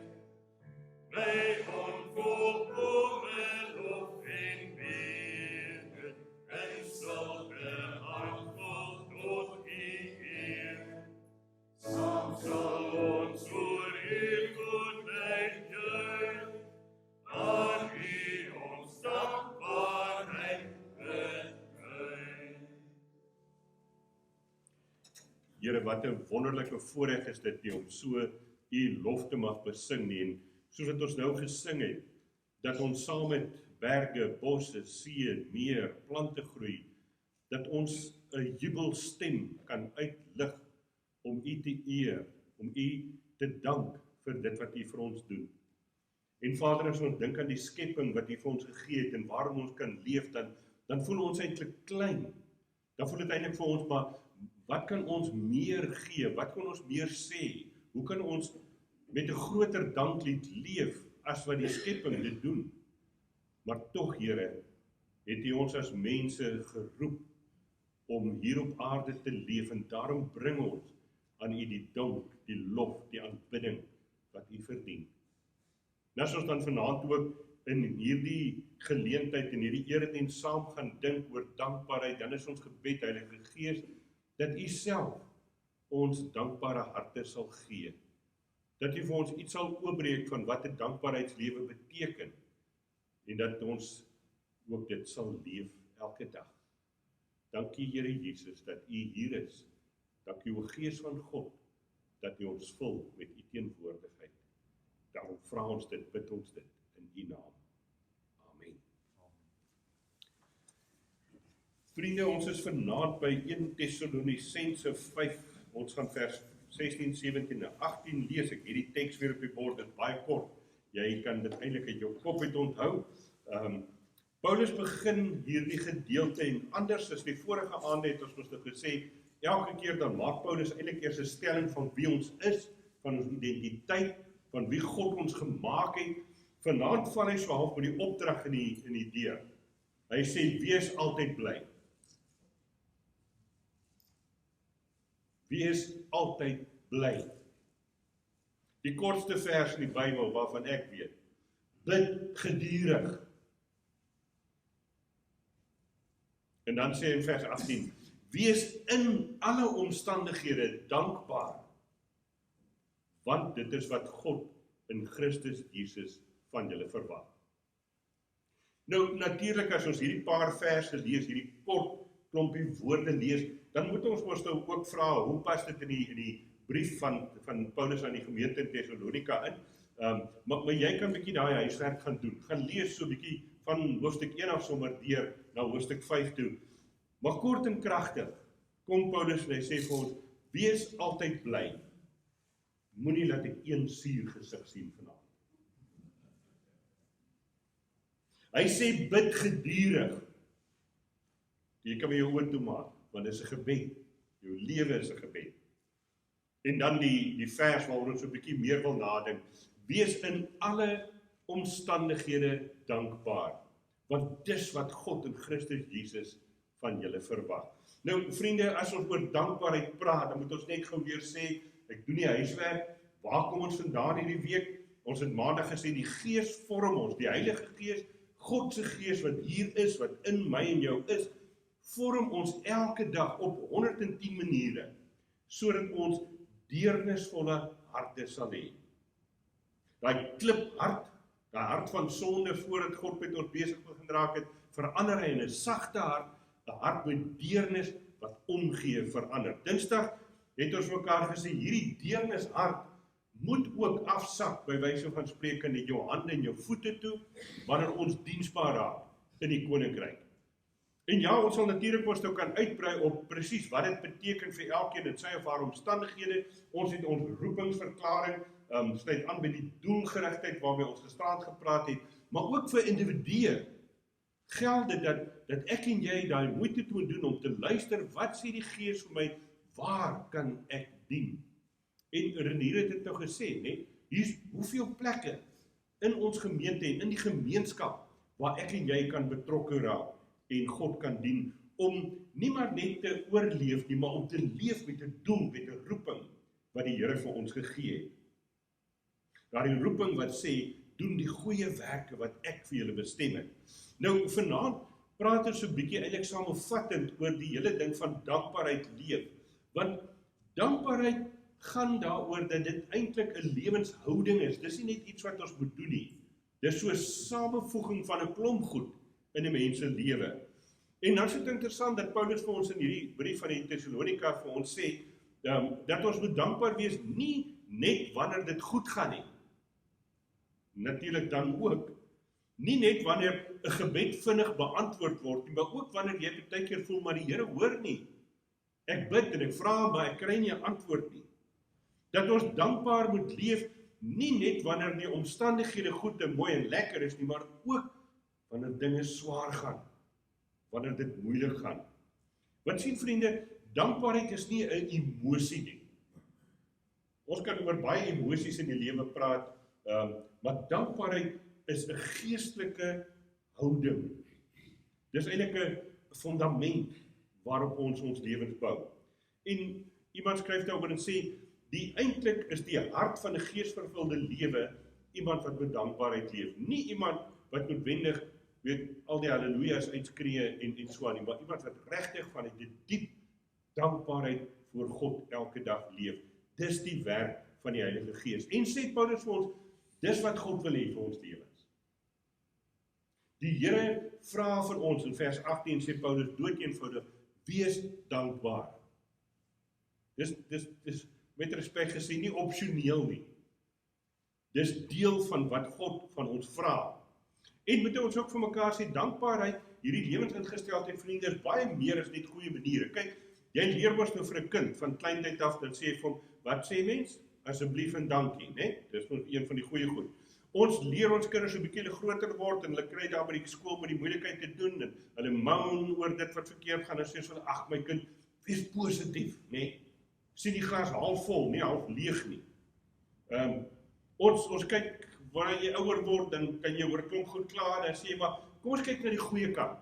my onvolkome lof en bede, en sulke handvol tot U eer. Saam sal ons oor U goedheid juich, aan U ons dankbaarheid betuig. Here, wat 'n wonderlike voorreg is dit nie om so U lof te mag besing nie. En soos wat ons nou gesing het, dat ons saam met berge, bosse, see, meer, plante groei, dat ons 'n jubelstem kan uitlig om U te eer, om U te dank vir dit wat U vir ons doen. En Vader, as ons dink aan die skepping wat U vir ons gegee het en waarom ons kan leef, dan voel ons eintlik klein. Dan voel dit eintlik vir ons, maar wat kan ons meer gee? Wat kan ons meer sê? Hoe kan ons met 'n groter danklied leef as wat die skepping dit doen? Maar tog, Here, het U ons as mense geroep om hier op aarde te leef, en daarom bring ons aan U die dank, die lof, die aanbidding wat U verdien. En as ons dan vanaand ook in hierdie geleentheid en hierdie erediens saam gaan dink oor dankbaarheid, dan is ons gebed, Heilige Gees, dat U self ons dankbare harte sal gee. Dat U vir ons iets sal oopbreek van wat 'n dankbaarheidslewe beteken, en dat ons ook dit sal leef elke dag. Dankie, Here Jesus, dat U hier is. Dankie, o Gees van God, dat U ons vul met U teenwoordigheid. Daarom vra ons dit, bid ons dit in U naam. Amen. Vriende, ons is vanaand by 1 Tessalonisense 5. Ons gaan vers 16, 17 en 18 lees. Ek hierdie teks weer op die bord, dit is baie kort. Jy kan dit eintlik uit jou kop uit onthou. Paulus begin hierdie gedeelte, en anders as die vorige aand het ons mos nou gesê, elke keer dan maak Paulus eintlik eers 'n stelling van wie ons is, van ons identiteit, van wie God ons gemaak het. Vanaand val hy so half met die opdrag in die deur. Hy sê, wees altyd bly. Wees altyd bly. Die kortste vers in die Bybel waarvan ek weet. Bid gedurig. En dan sê hy in vers 18, wees in alle omstandighede dankbaar, want dit is wat God in Christus Jesus van julle verwag. Nou, natuurlik as ons hierdie paar verse lees, hierdie kort klompie woorde lees, dan moet ons mos nou ook vra, hoe pas dit in die brief van Paulus aan die gemeente in Thessalonika in? Maar jy kan 'n bietjie daai huiswerk gaan doen. Gaan lees so 'n bietjie van hoofstuk 1 af sommer deur na hoofstuk 5 toe. Maar kort en kragtig kom Paulus en hy sê vir ons, wees altyd bly. Moenie laat ek een suur gesig sien vanaand. Hy sê bid gedurig. Jy kan my jou oor toe maak, want dit is 'n gebed. Jou lewe is 'n gebed. En dan die vers waaroor ons so 'n bietjie meer wil nadink. Wees in alle omstandighede dankbaar, want dis wat God in Christus Jesus van julle verwag. Nou vriende, as ons oor dankbaarheid praat, dan moet ons net gou weer sê, ek doen die huiswerk, waar kom ons vandaan hierdie week? Ons het maandag gesê, die Gees vorm ons, die Heilige Gees, God se Gees wat hier is, wat in my en jou is, vorm ons elke dag op 110 maniere, sodat ons deernisvolle harte sal hê. Daai kliphart, daai hart van sonde voordat God met ons besig begin raak het, verander hy in 'n sagte hart, 'n hart met deernis wat omgee verander. Dinsdag het ons mekaar gesê, hierdie deernishart moet ook afsak, by wyse van spreek, in jou hande en jou voete toe, wanneer ons diensbaar raak in die koninkryk. En ja, ons sal natuurlik ons nou kan uitbrei op presies wat dit beteken vir elkeen in sy of haar omstandighede. Ons het ons roepingsverklaring, sluit aan by die doelgerigtheid waarmee ons gisteraand gepraat het, maar ook vir individue geld dit dat ek en jy daai moeite moet doen om te luister, wat sê die Gees vir my, waar kan ek dien? En Renier het dit nou gesê, nee, hier's hoeveel plekke in ons gemeente en in die gemeenskap waar ek en jy kan betrokke raak en God kan dien, om nie maar net te oorleef nie, maar om te leef met 'n doel, met 'n roeping wat die Here vir ons gegee het. Daardie roeping wat sê, doen die goeie werke wat ek vir julle bestem het. Nou, vanaand praat ons so 'n bietjie eintlik samevattend oor die hele ding van dankbaarheid leef. Want dankbaarheid gaan daaroor dat dit eintlik 'n lewenshouding is. Dis nie net iets wat ons moet doen nie. Dis so 'n samevoeging van 'n klomp goed in 'n mens se lewe. En dan is dit interessant dat Paulus vir ons in hierdie brief van die Thessalonika vir ons sê, dat ons moet dankbaar wees, nie net wanneer dit goed gaan nie. Natuurlik dan ook. Nie net wanneer 'n gebed vinnig beantwoord word nie, maar ook wanneer jy baie keer voel, maar die Here hoor nie. Ek bid en ek vra, maar ek kry nie 'n antwoord nie. Dat ons dankbaar moet leef, nie net wanneer die omstandighede goed en mooi en lekker is nie, maar ook wanneer dinge swaar gaan, wanneer dit moeilik gaan. Want sien vriende, dankbaarheid is nie 'n emosie nie. Ons kan oor baie emosies in die lewe praat, maar dankbaarheid is 'n geestelike houding. Dis eintlik 'n fundament waarop ons lewens bou. En iemand skryf daaroor en sê, eintlik is die hart van 'n geesvervulde lewe iemand wat met dankbaarheid leef. Nie iemand wat noodwendig al die halleluja's uitskree en so aan nie, maar iemand wat regtig vanuit die diep dankbaarheid voor God elke dag leef. Dis die werk van die Heilige Gees. En sê Paulus vir ons, dis wat God wil hê vir ons lewens. Die Here vra van ons in vers 18 sê Paulus doodeenvoudig, wees dankbaar. Dis met respek gesê nie opsioneel nie. Dis deel van wat God van ons vra. En moet ons ook vir mekaar sê, dankbaarheid, hierdie lewensingesteldheid vriende, is baie meer as net goeie maniere. Kyk, jy leer mos nou vir 'n kind van kleintyd af, dan sê jy vir hom, wat sê mens? Asseblief en dankie, né? Dis nog een van die goeie goed. Ons leer ons kinders 'n bietjie groter word en hulle kry daar by die skool met die moeilikheid te doen en hulle moan oor dit wat verkeerd gaan en sê hulle, ag my kind, wees positief, né? Sien die glas half vol, nie half leeg nie. Ons kyk, wanneer jy ouer word, dan kan jy oor 'n klomp goed kla en sê, maar kom ons kyk na die goeie kant.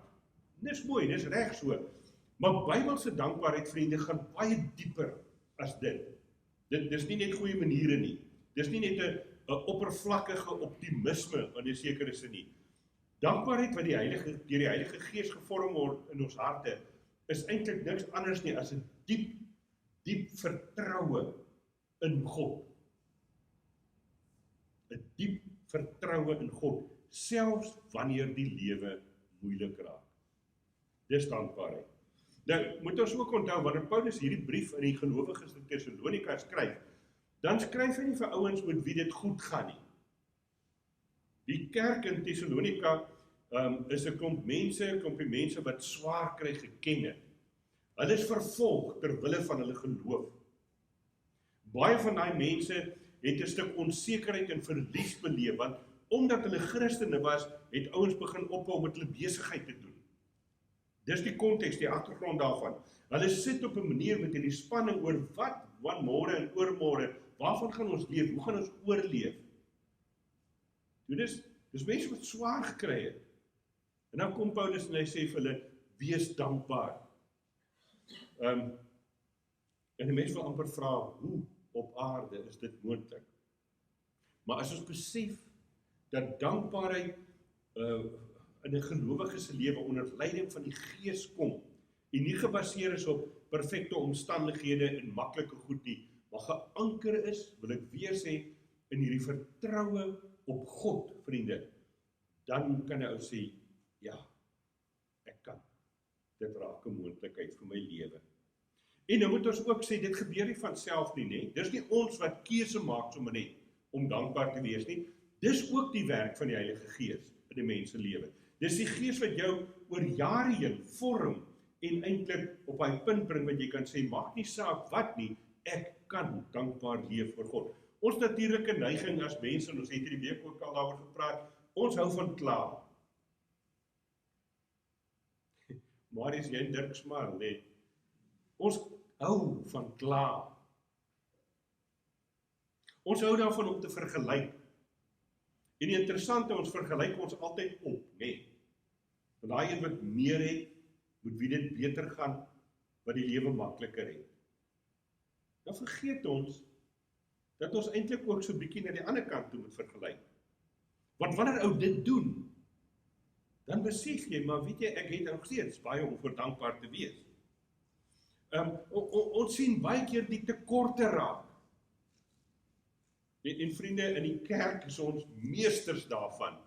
Dis mooi, dis reg so. Maar Bybelse dankbaarheid, vriende, gaan baie dieper as dit. Dis nie net goeie maniere nie. Dis nie net 'n oppervlakkige optimisme in 'n sekere sin nie. Dankbaarheid wat deur die Heilige Gees gevorm word in ons harte, is eintlik niks anders nie as 'n diep vertroue in God. 'n Diep vertroue in God, selfs wanneer die lewe moeilik raak. Dis dankbaarheid. Nou, moet ons ook onthou, wanneer Paulus hierdie brief aan die gelowiges in Tessalonika skryf, dan skryf hy nie vir ouens met wie dit goed gaan nie. Die kerk in Tessalonika is 'n klompie mense wat swaar kry geken het. Hulle is vervolg ter wille van hulle geloof. Baie van daai mense het 'n stuk onsekerheid en verlies beleef, want omdat hulle Christene was, het ouens begin ophou met hulle besigheid te doen. Dis die konteks, die agtergrond daarvan. Hulle sit op 'n manier met hierdie spanning oor wat môre en oormôre, waarvan gaan ons leef, hoe gaan ons oorleef? Dis mense wat swaar gekry het. En dan kom Paulus en hy sê vir hulle, wees dankbaar. En die mense wil amper vra, hoe op aarde is dit moontlik? Maar as ons besef dat dankbaarheid in 'n gelowige se lewe onder leiding van die Gees kom en nie gebaseer is op perfekte omstandighede en maklike goed nie, maar geanker is, wil ek weer sê, in hierdie vertroue op God, vriende, dan kan jy ou sê, ja, ek kan. Dit raak 'n moontlikheid vir my lewe. En nou moet ons ook sê, dit gebeur nie van self nie, né? Dis nie ons wat keuse maak sommer net om dankbaar te wees nie. Dis ook die werk van die Heilige Gees in 'n mens se lewe. Dis die Gees wat jou oor jare heen vorm en eintlik op hy punt bring wat jy kan sê, maak nie saak wat nie, ek kan dankbaar leef vir God. Ons natuurlike neiging as mense, en ons het hierdie week ook al daaroor gepraat, ons hou van kla. Marius, jy en Dirk smaal, nee. Ons hou van kla. Ons hou daarvan om te vergelyk. En die interessante, ons vergelyk ons altyd op, nee. Want daai een wat meer het, moet wie dit beter gaan, wat die lewe makliker het. Dan vergeet ons, dat ons eintlik ook so 'n bietjie na die ander kant toe moet vergelyk. Want wanneer ou dit doen, dan besef jy, maar weet jy, ek het nog steeds baie om voor dankbaar te wees. Ons sien baie keer die tekorte raak. En vriende, in die kerk is ons meesters daarvan,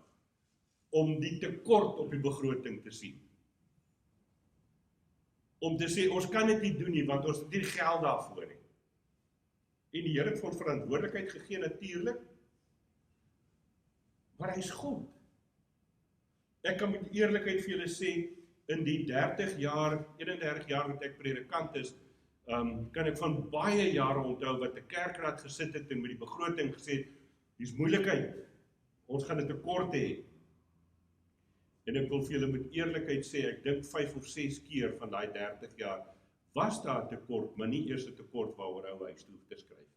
om die tekort op die begroting te sien. Om te sê, ons kan dit nie doen nie, want ons het nie geld daarvoor nie. En die Here het vir ons verantwoordelikheid gegee natuurlik, maar hy's God. Ek kan met eerlikheid vir julle sê, in die 30 jaar, 31 jaar wat ek predikant is, kan ek van baie jare onthou wat 'n kerkraad gesit het en met die begroting gesê het, dis moeilikheid, ons gaan 'n tekort hê. En ek wil vir julle met eerlikheid sê, ek dink 5 of 6 keer van daai 30 jaar, was daar 'n tekort, maar nie eers 'n tekort waaroor hy huis toe hoef te skryf.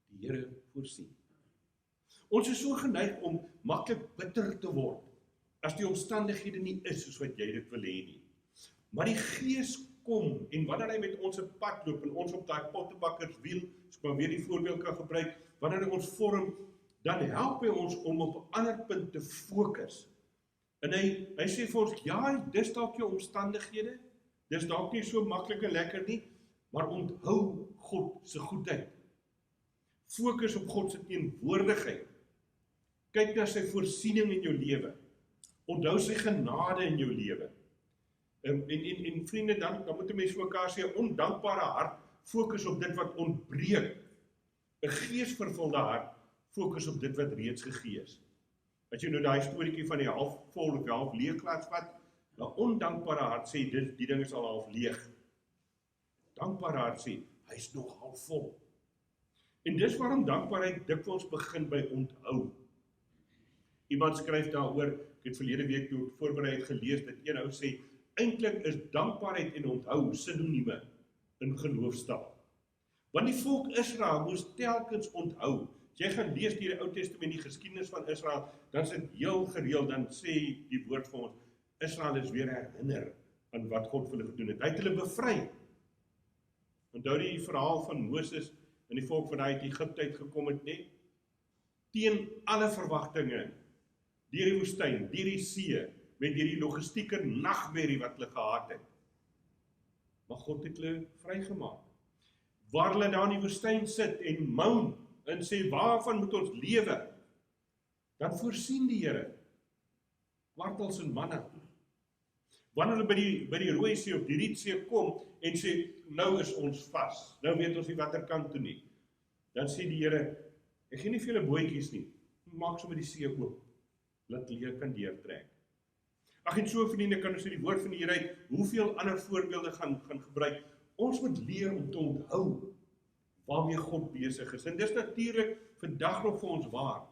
Die Here voorsien. Ons is so geneig om maklik bitter te word, as die omstandighede nie is soos wat jy dit wil hê nie. Maar die Gees kom, en wanneer hy met ons 'n pad loop, en ons op daai pottebakkerswiel, as ek maar weer die voorbeeld kan gebruik, wanneer hy ons vorm, dan help hy ons om op 'n ander punt te fokus. En hy sê vir ons, ja, dis dalk jou omstandighede, dis dalk nie so maklik en lekker nie, maar onthou God se goedheid. Fokus op God se teenwoordigheid. Kyk na sy voorsiening in jou lewe. Onthou sy genade in jou lewe. En vriende, dan moet 'n mens vir mekaar sê, 'n ondankbare hart fokus op dit wat ontbreek. 'n Geesvervulde hart fokus op dit wat reeds gegee is. As jy nou daai storieetjie van die half vol of half leeg glas vat, 'n ondankbare hart sê die ding is al half leeg. Dankbare hart sê hy's nog half vol. En dis waarom dankbaarheid dikwels begin by onthou. Iemand skryf daaroor, ek het verlede week toe ek voorberei het gelees, dat een ou sê, eintlik is dankbaarheid en onthou sinonieme in geloofstaal. Want die volk Israel moes telkens onthou. As jy gaan lees deur die Ou Testament, die geskiedenis van Israel, dan is dit heel gereeld, dan sê die woord vir ons, Israel is weer herinner aan wat God vir hulle gedoen het. Hy het hulle bevry. Onthou die verhaal van Moses en die volk wat uit Egipte uitgekom het, nee? Teen alle verwagtinge, deur die woestyn, deur die see, met hierdie logistieke nagmerrie wat hulle gehad het. Maar God het hulle vrygemaak. Waar hulle daar in die woestyn sit en moan en sê, waarvan moet ons lewe? Dan voorsien die Here kwartels en manna. Wanneer hulle by die Rooi See of die Rietsee kom en sê, nou is ons vas, nou weet ons nie watter kant toe nie. Dan sê die Here, ek gee nie vir julle bootjies nie, maak sommer die see oop, laat julle kan deurtrek. Ag en so vriende, kan ons die woord van die Here uit, hoeveel ander voorbeelde gaan gebruik. Ons moet leer om te onthou waarmee God besig is. En dis natuurlik vandag nog vir ons waar.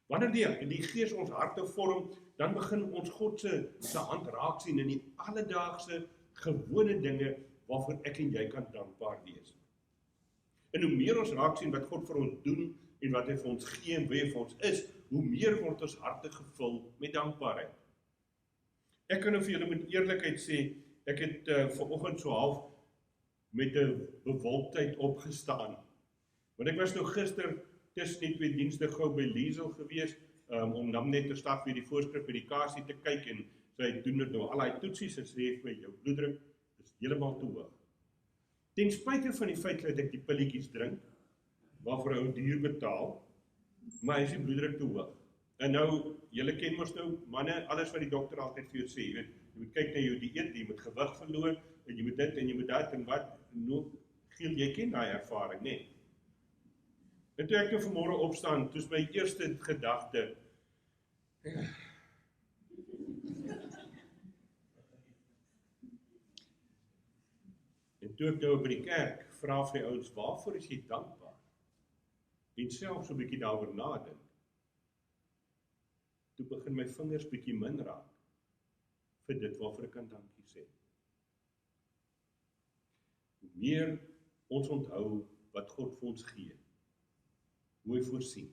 Wanneer die Gees ons harte vorm, dan begin ons God se hand raak sien in die alledaagse, gewone dinge waarvoor ek en jy kan dankbaar wees. En hoe meer ons raak sien wat God vir ons doen en wat hy vir ons gee en wie hy vir ons is, hoe meer word ons harte gevul met dankbaarheid. Ek kan nou vir julle met eerlikheid sê, ek het vanoggend so half met 'n bewolktheid opgestaan. Want ek was nou gister tussen die 2 dienste gou by Liesel gewees, om dan net te stap vir die voorskrif medikasie te kyk, en sy doen dit nou al die toetsies en sê vir jou bloeddruk is heeltemal te hoog. Ten spyte van die feit dat ek die pilletjies drink, waarvoor hy duur betaal, maar is die bloeddruk te hoog. En nou, julle ken mos nou, manne, alles wat die dokter altyd vir jou sê, jy weet, jy moet kyk na jou dieet, jy moet gewig verloor, en jy moet dit, en jy moet dat, en wat, nou, Giel, jy ken daai ervaring, nee. En toe ek nou vanmorgen opstaan, toe is my eerste gedagte, en toe ek nou by die kerk, vra vir die ouens, waarvoor is jy dankbaar? En self so 'n bietjie daaroor nadink. Toe begin my vingers bietjie min raak, vir dit waarvoor ek kan dankie sê. Hoe meer ons onthou wat God vir ons gee, hoe hy voorsien,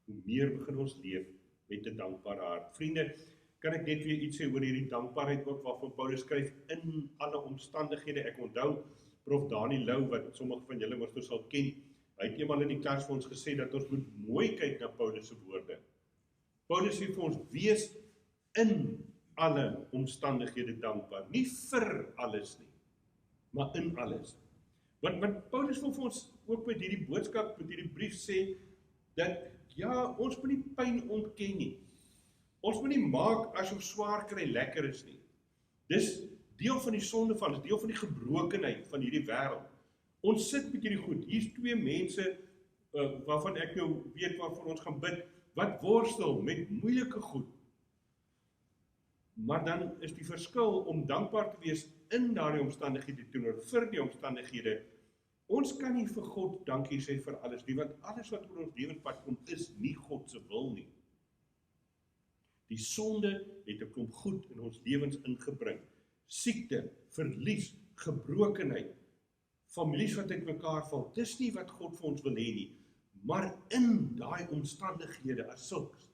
hoe meer begin ons leef met 'n dankbare hart. Vriende, kan ek net weer iets sê oor hierdie dankbaarheid ook, waarvan Paulus skryf, in alle omstandighede. Ek onthou, Prof. Dani Lou, wat sommige van julle mos nou sal ken, hy het eendag in die klas vir ons gesê, dat ons moet mooi kyk na Paulus se woorde. Paulus sê vir ons, wees in alle omstandighede dankbaar. Nie vir alles nie, maar in alles. Want Paulus wil vir ons ook met hierdie boodskap, met hierdie brief sê, dat ja, ons moet nie pyn ontken nie. Ons moet nie maak asof swaar kry lekker is nie. Dis deel van die sondeval, is deel van die gebrokenheid van hierdie wêreld. Ons sit met hierdie goed. Hier's twee mense waarvan ek nou weet waarvoor ons gaan bid, wat worstel met moeilike goed. Maar dan is die verskil om dankbaar te wees in daardie omstandighede teenoor vir die omstandighede. Ons kan nie vir God dankie sê vir alles nie, want alles wat oor ons lewenspad kom is nie God se wil nie. Die sonde het 'n klomp goed in ons lewens ingebring. Siekte, verlies, gebrokenheid, families wat uitmekaar val. Dis nie wat God vir ons wil hê nie. Maar in daai omstandighede as sulks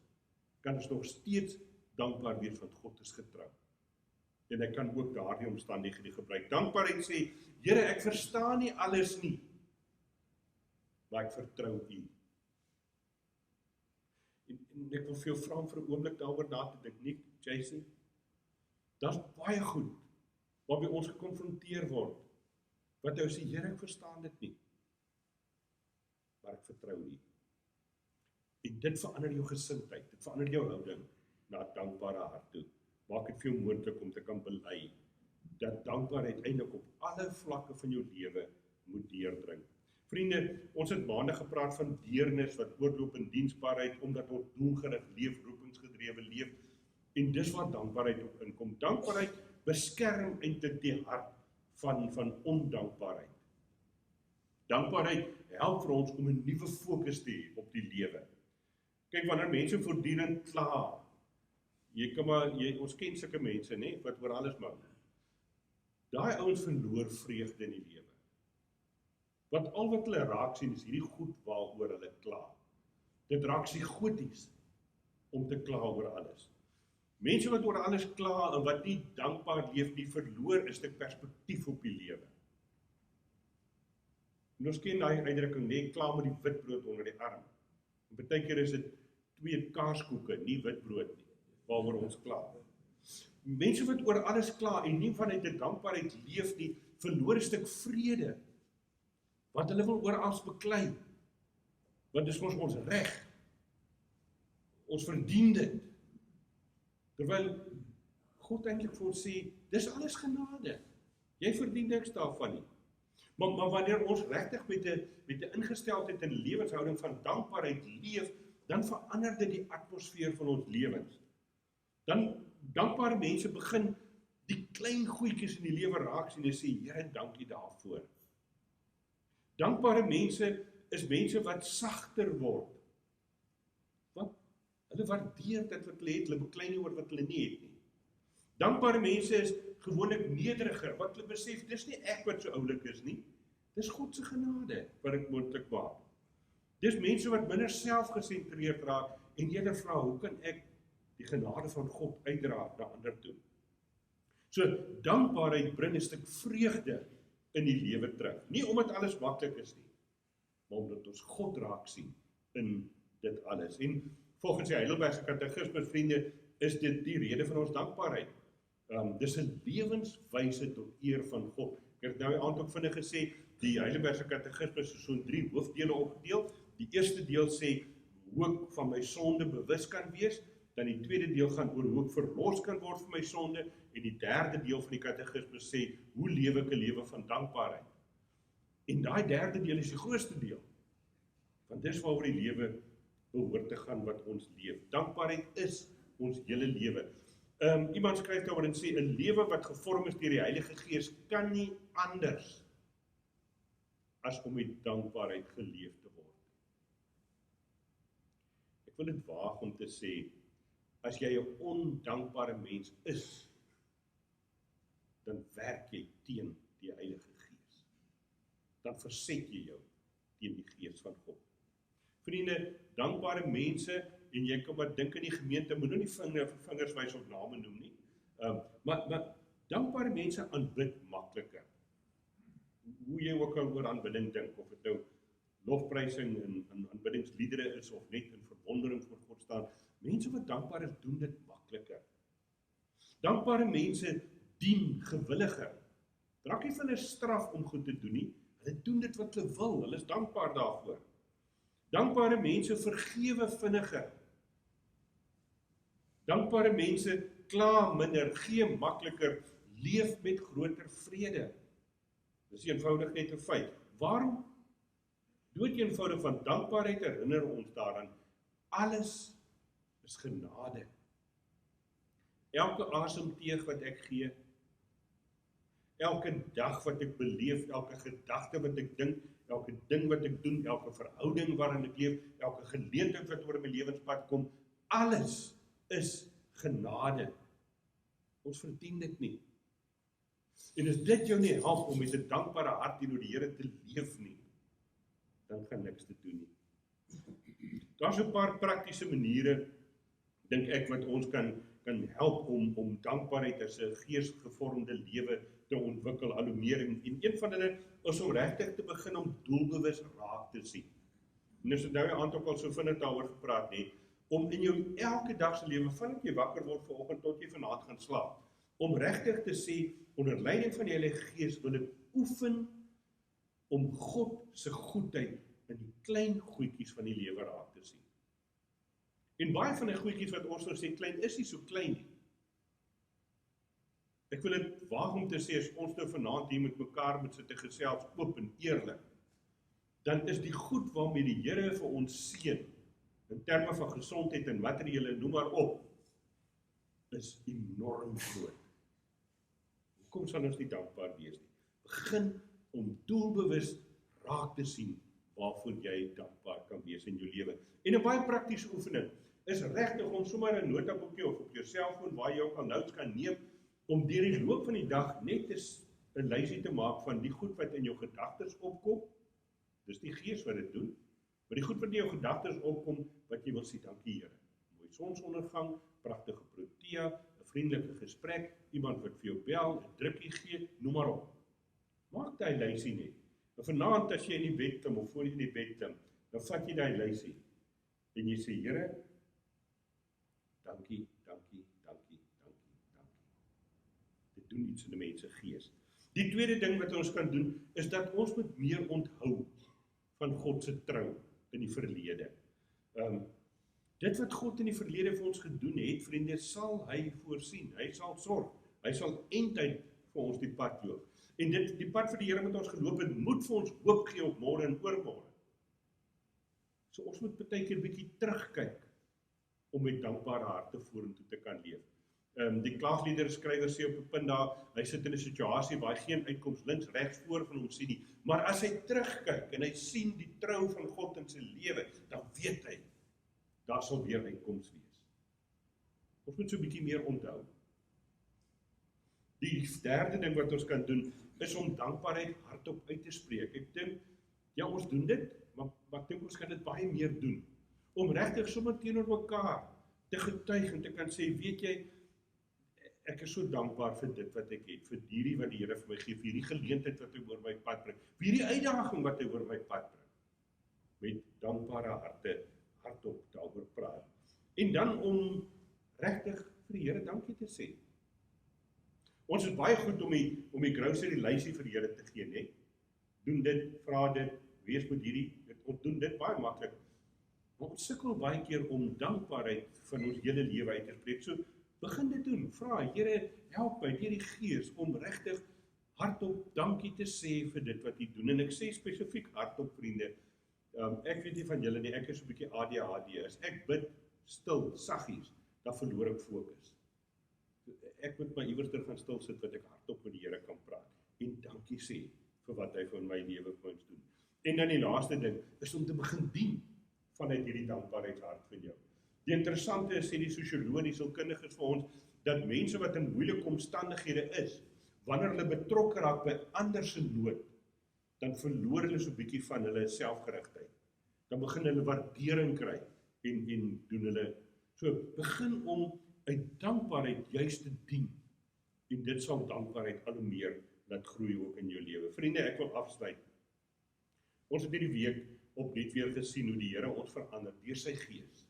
kan ons nog steeds dankbaar wees want God is getrou. En ek kan ook daardie omstandighede gebruik. Dankbaarheid sê, Here, ek verstaan nie alles nie, maar ek vertrou U. En ek wil vir jou vra om vir 'n oomblik daaroor na te dink, nie, Jason? Daar's baie goed waarmee ons gekonfronteer word. Wat jy sê, Here, ek verstaan dit nie, maar ek vertrou U. En dit verander jou gesindheid, dit verander jou houding na 'n dankbare hart toe. Maak dit vir jou moontlik om te kan bely dat dankbaarheid eintlik op alle vlakke van jou lewe moet deurdring. Vriende, ons het maande gepraat van deernis wat oorloop in diensbaarheid, omdat ons doelgerig leef, roepingsgedrewe leef, en dis waar dankbaarheid op inkom. Dankbaarheid beskerm eintlik die hart van ondankbaarheid. Dankbaarheid help vir ons om 'n nuwe fokus te hê op die lewe. Kyk, wanneer mense voortdurend kla, ons ken sulke mense, né, wat oor alles maak. Daai ouens verloor vreugde in die lewe. Want al wat hulle raak sien is hierdie goed waaroor hulle kla. Dit raak psigoties om te kla oor alles. Mense wat oor alles kla en wat nie dankbaar leef nie, verloor 'n stuk perspektief op die lewe. En ons ken daai uitdrukking, nee, kla met die witbrood onder die arm. En baie keer is dit 2 kaaskoeke, nie witbrood nie, waaroor ons kla. Mense wat oor alles kla en nie vanuit 'n dankbaarheid leef nie, verloor 'n stuk vrede. Want hulle wil oor alles beklei. Want dis mos ons reg. Ons verdien dit. Terwyl God eintlik vir ons sê, dis alles genade. Jy verdien niks daarvan nie. Maar wanneer ons regtig met 'n ingesteldheid en lewenshouding van dankbaarheid leef, dan verander dit die atmosfeer van ons lewens. Dan dankbare mense begin die klein goedjies in die lewe raak sien en sê, Here, dankie daarvoor. Dankbare mense is mense wat sagter word. Want hulle waardeer dit wat hulle het, hulle beklei nie oor wat hulle nie het nie. Dankbare mense is gewoonlik nederiger, want hulle besef, dis nie ek wat so oulik is nie, dis God se genade wat dit moontlik maak. Dis mense wat minder selfgesentreerd raak en eerder vra, hoe kan ek die genade van God uitdra na ander toe? So, dankbaarheid bring 'n stuk vreugde in die lewe terug. Nie omdat alles maklik is nie, maar omdat ons God raak sien in dit alles. En volgens die Heidelbergse Katekismes, vriende, is dit die rede van ons dankbaarheid. Dis 'n lewenswyse tot eer van God. Ek het nou die aand ook vinnig gesê, die Heidelbergse Katekismes is so in 3 hoofdele opgedeel. Die eerste deel sê, hoe ek van my sonde bewus kan wees, dan die tweede deel gaan oor hoe ek verlos kan word van my sonde, en die derde deel van die katekismes sê, hoe lewe ek 'n lewe van dankbaarheid. En daai derde deel is die grootste deel, want dis waaroor die lewe behoort te gaan wat ons leef. Dankbaarheid is ons hele lewe. Iemand skryf daaroor en sê, 'n lewe wat gevorm is deur die Heilige Gees kan nie anders as om met dankbaarheid geleef te word. Ek wil dit waag om te sê, as jy 'n ondankbare mens is, dan werk jy teen die Heilige Gees. Dan verset jy jou teen die Gees van God. Vriende, dankbare mense, en jy kan wat dink in die gemeente, moet nou nie vingers wys of name noem nie, maar dankbare mense aanbid makliker. Hoe jy ook al oor aanbidding dink, of dit nou lofprysing en aanbiddingsliedere is, of net in verwondering voor God staan, mense wat dankbaar is, doen dit makliker. Dankbare mense dien gewilliger. Raak nie van 'n straf om goed te doen nie, hulle doen dit wat hulle wil, hulle is dankbaar daarvoor. Dankbare mense vergewe vinniger. Dankbare mense kla minder, gee makliker, leef met groter vrede. Dis eenvoudig net 'n feit. Waarom? Dood eenvoudig van dankbaarheid herinner ons daaraan, alles is genade. Elke asemteug wat ek gee, elke dag wat ek beleef, elke gedagte wat ek dink, elke ding wat ek doen, elke verhouding waarin ek leef, elke geleentheid wat oor my lewenspad kom, alles is genade. Ons verdien dit nie. En as dit jou nie help om met 'n dankbare hart teenoor die Here te leef nie, dan gaan niks te doen nie. Daar's 'n paar praktiese maniere, dink ek, wat ons kan help om dankbaarheid as 'n geesgevormde lewe te ontwikkel, al hoe meer. En een van hulle is om regtig te begin om doelbewus raak te sien. En as ek nou 'n aand ook al so vinnig daaroor gepraat het, om in jou elke dag se lewe, vandat jy wakker word vanoggend tot jy vanaand gaan slaap, om regtig te sê, onder leiding van die Heilige Gees wil ek oefen om God se goedheid in die klein goedjies van die lewe raak te sien. En baie van die goedjies wat ons nou sê klein, is nie so klein nie. Ek wil dit waag om te sê, as ons nou vanaand hier met mekaar moet sit en gesels oop en eerlik, dan is die goed waarmee die Here vir ons seën, in terme van gesondheid en materiële, noem maar op, is enorm groot. Hoekom sal ons nie dankbaar wees nie? Begin om doelbewus raak te sien waarvoor jy dankbaar kan wees in jou lewe. En 'n baie praktiese oefening is regtig om sommer 'n notaboekie of op jou selfoon waar jy ook al notes kan neem, om deur die loop van die dag net 'n lysie te maak van die goed wat in jou gedagtes opkom. Dis die Gees wat dit doen. Maar die goed wat in jou gedagtes opkom, wat jy wil sê, dankie Here. Mooi sonsondergang, pragtige protea, 'n vriendelike gesprek, iemand wat vir jou bel, 'n drukkie gee, noem maar op. Maak daai lysie net. En vanaand as jy in die bed klim of voor jy in die bed klim, dan vat jy daai lysie en jy sê, Here, dankie, dankie, dankie, dankie, dankie. Dit doen iets in 'n mens se gees. Die tweede ding wat ons kan doen, is dat ons moet meer onthou van God se trou in die verlede. Dit wat God in die verlede vir ons gedoen het, vriende, sal hy voorsien. Hy sal sorg. Hy sal eintlik vir ons die pad loop. En die pad vir die Here met ons geloop het, moet vir ons hoop gee op môre en oormôre. So ons moet baie keer 'n bietjie terugkyk om met dankbare harte vorentoe te kan leef. Die klaagliederskrywer sê op 'n punt daar, hy sit in 'n situasie waar hy geen uitkoms links, regs, voor van hom sien nie, maar as hy terugkyk en hy sien die trou van God in sy lewe, dan weet hy, daar sal weer uitkoms wees. Ons moet so 'n bietjie meer onthou. Die derde ding wat ons kan doen, is om dankbaarheid hardop uit te spreek. Ek dink, ja, ons doen dit, maar ek dink ons kan dit baie meer doen. Om regtig sommer teenoor mekaar te getuig en te kan sê, weet jy, ek is so dankbaar vir dit wat ek het, vir hierdie wat die Here vir my gee, vir hierdie geleentheid wat hy oor my pad bring, vir hierdie uitdaging wat hy oor my pad bring. Met dankbare harte, hardop daaroor praat. En dan om regtig vir die Here dankie te sê. Ons is baie goed om die grocery lysie vir die Here te gee, né? Doen dit, vra dit, wees met hierdie, ons doen dit baie maklik. Maar ons sukkel baie keer om dankbaarheid van ons hele lewe uit te spreek. So begin dit doen. Vra, Here, help my deur die Gees om regtig hardop dankie te sê vir dit wat U doen. En ek sê spesifiek hardop, vriende. Ek weet nie van julle nie, ek is 'n bietjie ADHD. As ek bid stil, saggies, dan verloor ek fokus. Ek moet my iewers gaan stil sit wat ek hardop met die Here kan praat en dankie sê vir wat hy vir my lewe vir ons doen. En dan die laaste ding is om te begin dien vanuit hierdie dankbaarheidshart van jou. Die interessante is, sê die sosioloë, die sielkundiges vir ons, dat mense wat in moeilike omstandighede is, wanneer hulle betrokke raak by ander se nood, dan verloor hulle so 'n bietjie van hulle selfgerigtheid. Dan begin hulle waardering kry en doen hulle. So begin om uit dankbaarheid juist te dien. En dit sal dankbaarheid al hoe meer laat groei ook in jou lewe. Vriende, ek wil afsluit. Ons het hierdie week op net weer gesien hoe die Here ons verander deur sy Gees.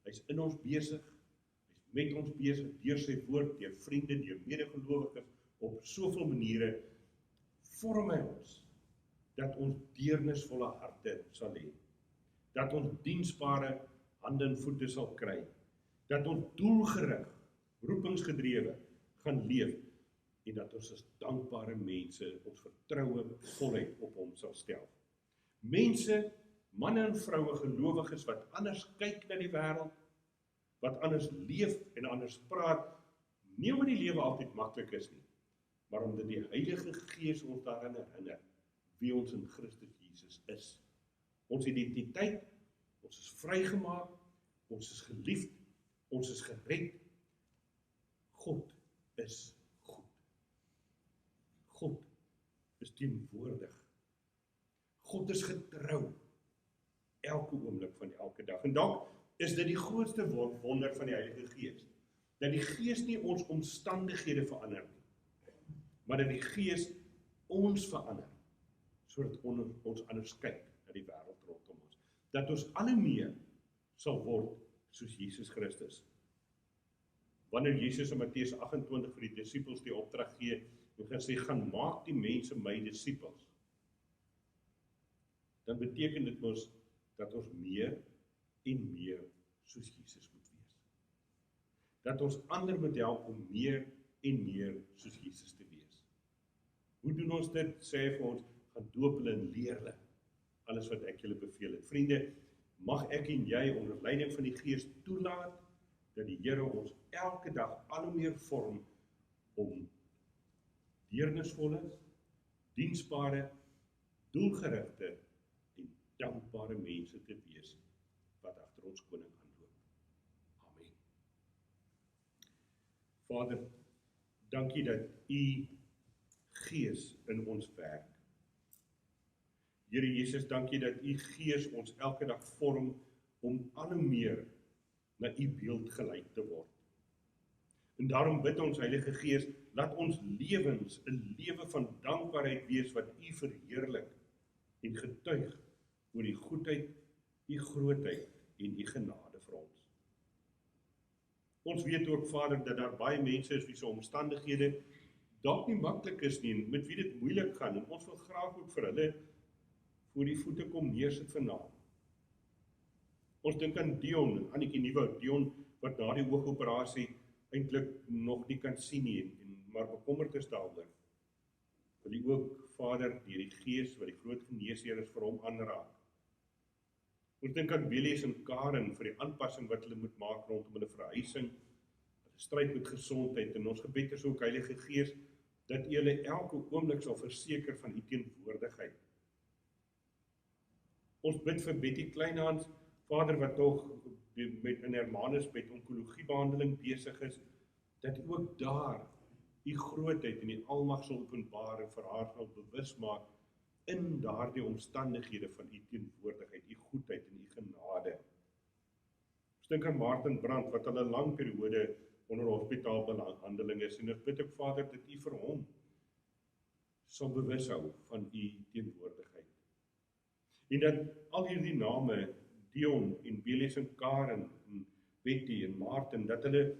Hy's in ons besig, hy's met ons besig deur sy woord, deur vriende, deur medegelowiges, op soveel maniere vorm hy ons, dat ons deernisvolle harte sal hê, dat ons diensbare hande en voete sal kry, dat ons doelgerig, roepingsgedrewe gaan leef, en dat ons as dankbare mense ons vertroue voluit op hom sal stel. Mense, manne en vroue, gelowiges wat anders kyk na die wêreld, wat anders leef en anders praat, nie omdat die lewe altyd maklik is nie, maar omdat die Heilige Gees ons daaraan herinner wie ons in Christus Jesus is. Ons identiteit, ons is vrygemaak, ons is geliefd, ons is gered. God is goed. God is teenwoordig. God is getrou elke oomblik van elke dag. En dalk is dit die grootste wonder van die Heilige Gees, dat die Gees nie ons omstandighede verander nie, maar dat die Gees ons verander, sodat ons anders kyk na die wêreld rondom ons. Dat ons alle meer sal word soos Jesus Christus. Wanneer Jesus in Matteus 28 vir die disippels die opdrag gee en gesê, gaan maak die mense my disippels, dan beteken dit mos dat ons meer en meer soos Jesus moet wees. Dat ons ander moet help om meer en meer soos Jesus te wees. Hoe doen ons dit? Sê hy vir ons, gaan doop hulle en leer hulle alles wat ek julle beveel het. Vriende, mag ek en jy onder leiding van die Gees toelaat dat die Here ons elke dag al hoe meer vorm om deernisvolle, diensbare, doelgerigte en dankbare mense te wees wat agter ons koning aanloop. Amen. Vader, dankie dat U Gees in ons werk. Here Jesus, dankie dat U Gees ons elke dag vorm om al hoe meer na U beeld gelyk te word. En daarom bid ons, Heilige Gees, laat ons lewens 'n lewe van dankbaarheid wees wat U verheerlik en getuig oor die goedheid, U grootheid en U genade vir ons. Ons weet ook, Vader, dat daar baie mense is wie se omstandighede dalk nie maklik is nie en met wie dit moeilik gaan en ons wil graag ook vir hulle voor die voete kom neersit vanaand. Ons dink aan Dion, Annetjie Nieuwoud, Dion wat na die oogoperasie eintlik nog nie kan sien nie en maar bekommerd is daaroor. Wil U ook, Vader, deur die Gees wat die groot geneesheer is vir hom aanraak. Ons dink aan Belies en Karen vir die aanpassing wat hulle moet maak rondom hulle verhuising, hulle stryd met gesondheid en ons gebed is ook, Heilige Gees, dat U hulle elke oomblik sal verseker van U teenwoordigheid. Ons bid vir Betty Kleinhans, Vader wat tog met in Hermanus met onkologiebehandeling besig is, dat U ook daar U grootheid en die almag sal openbaar en vir haar sal bewus maak in daardie omstandighede van U teenwoordigheid, U goedheid en U genade. Ons dink aan Martin Brandt wat al 'n lang periode onder hospitaalbehandeling is en ons bid ook, Vader, dat U vir hom sal bewus hou van U teenwoordigheid. En dat al hierdie name, Dion en Belies en Karen en Betty en Martin, dat hulle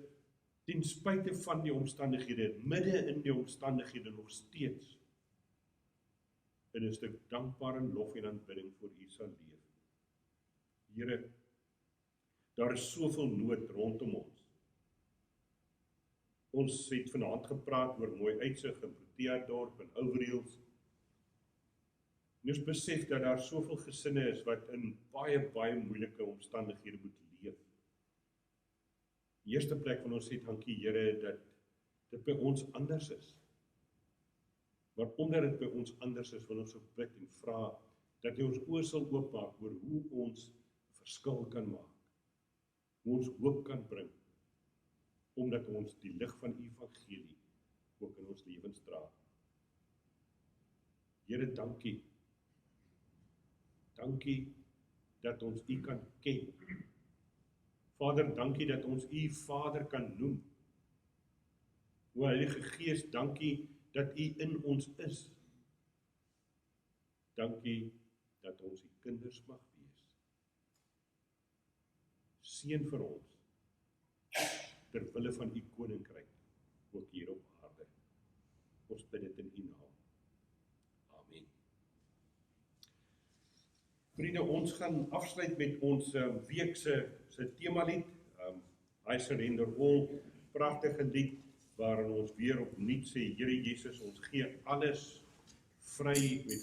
ten spyte van die omstandighede, midde in die omstandighede nog steeds in 'n stuk dankbare lof en aanbidding vir U sal leef. Here, daar is soveel nood rondom ons. Ons het vanaand gepraat oor Mooi Uitsig in Protea Dorp en Ouweriels. En ons besef dat daar soveel gesinne is wat in baie moeilike omstandighede moet leef. In die eerste plek van ons sê dankie Here dat dit by ons anders is. Maar omdat dit by ons anders is, wil ons ook bid en vra dat U ons oë sal oopmaak oor hoe ons verskil kan maak. Hoe ons hoop kan bring, omdat ons die lig van U evangelie ook in ons lewens dra. Here, dankie. Dankie dat ons U kan ken. Vader, dankie dat ons U Vader kan noem. O Heilige Gees, dankie dat U in ons is. Dankie dat ons U kinders mag wees. Seën vir ons, ter wille van U koninkryk, ook hier op aarde. Ons bid dit in U naam. Amen. Vriende, ons gaan afsluit met ons week se temalied. I Surrender All, pragtige lied waarin ons weer opnuut sê, Here Jesus, ons gee alles vry, met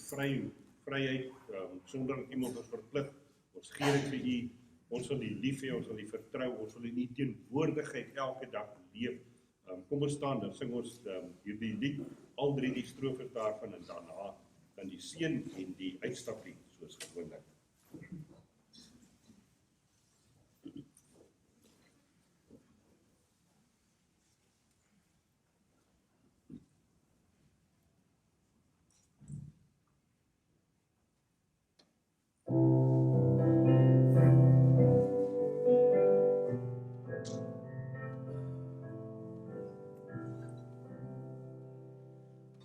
vryheid, sonder dat iemand ons verplig. Ons gee dit vir U, ons sal U lief hê, ons sal U vertrou, ons sal in U teenwoordigheid elke dag leef. Kom ons staan, dan sing ons hierdie lied, al 3 die strofes daarvan, en daarna dan die seën en die uitstappied, soos gewoonlik.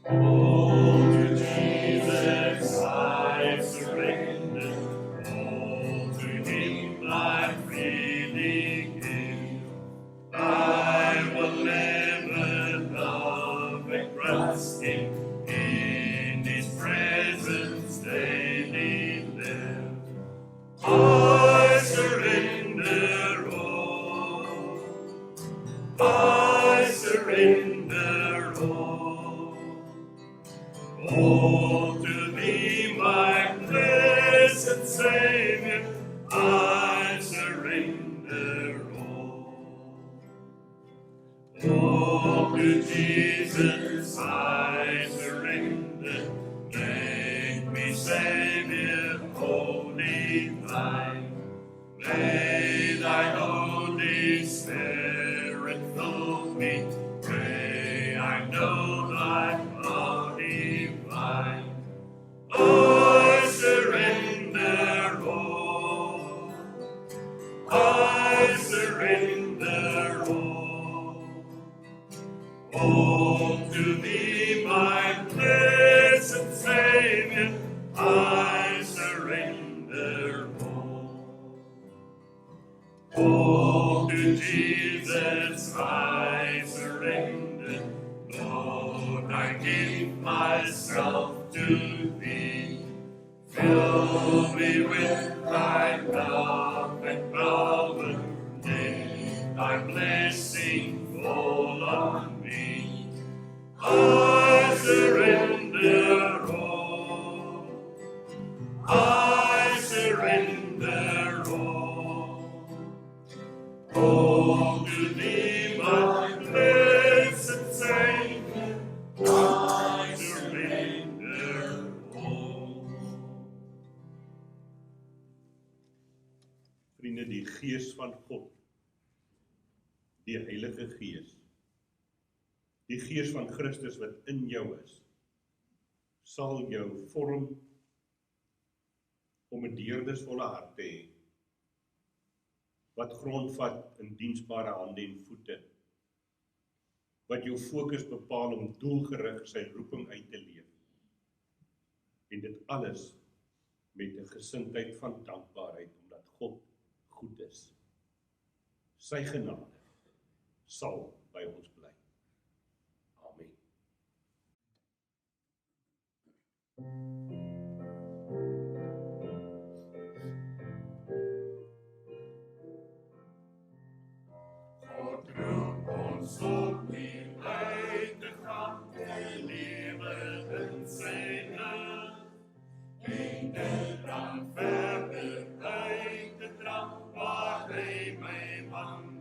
Oh, to Jesus I surrender, all to Him I freely give. I will never love and trust Him, in His presence daily live. I surrender all, I surrender all. Oh, to Thee, my blessed Savior, I surrender all. Oh, to Jesus I surrender, make me Savior, wholly Thine. May Thy Holy Spirit fill me, may I know Thy power divine. I surrender all, I surrender all. Oh, to Thee, my blessed Savior, I surrender all. Oh, to Jesus I surrender, Lord, I give myself to Thee. Fill me with Thy love and power, let Thy blessing fall on me. I surrender all, I surrender all. Oh, to Thee, my blessed Savior, I surrender all. Vriende, die Gees van God, die Heilige Gees, die Gees van Christus wat in jou is, sal jou vorm om 'n deernisvolle hart te hê, wat grondvat in diensbare hande en voete, wat jou fokus bepaal om doelgerig sy roeping uit te leef, en dit alles met 'n gesindheid van dankbaarheid, omdat God goed is. Sy genade sal by ons bly. Amen. God roep ons om hier uit te gaan, te lewe in sy lig, en dit dan verder uit te dra, waar hy my man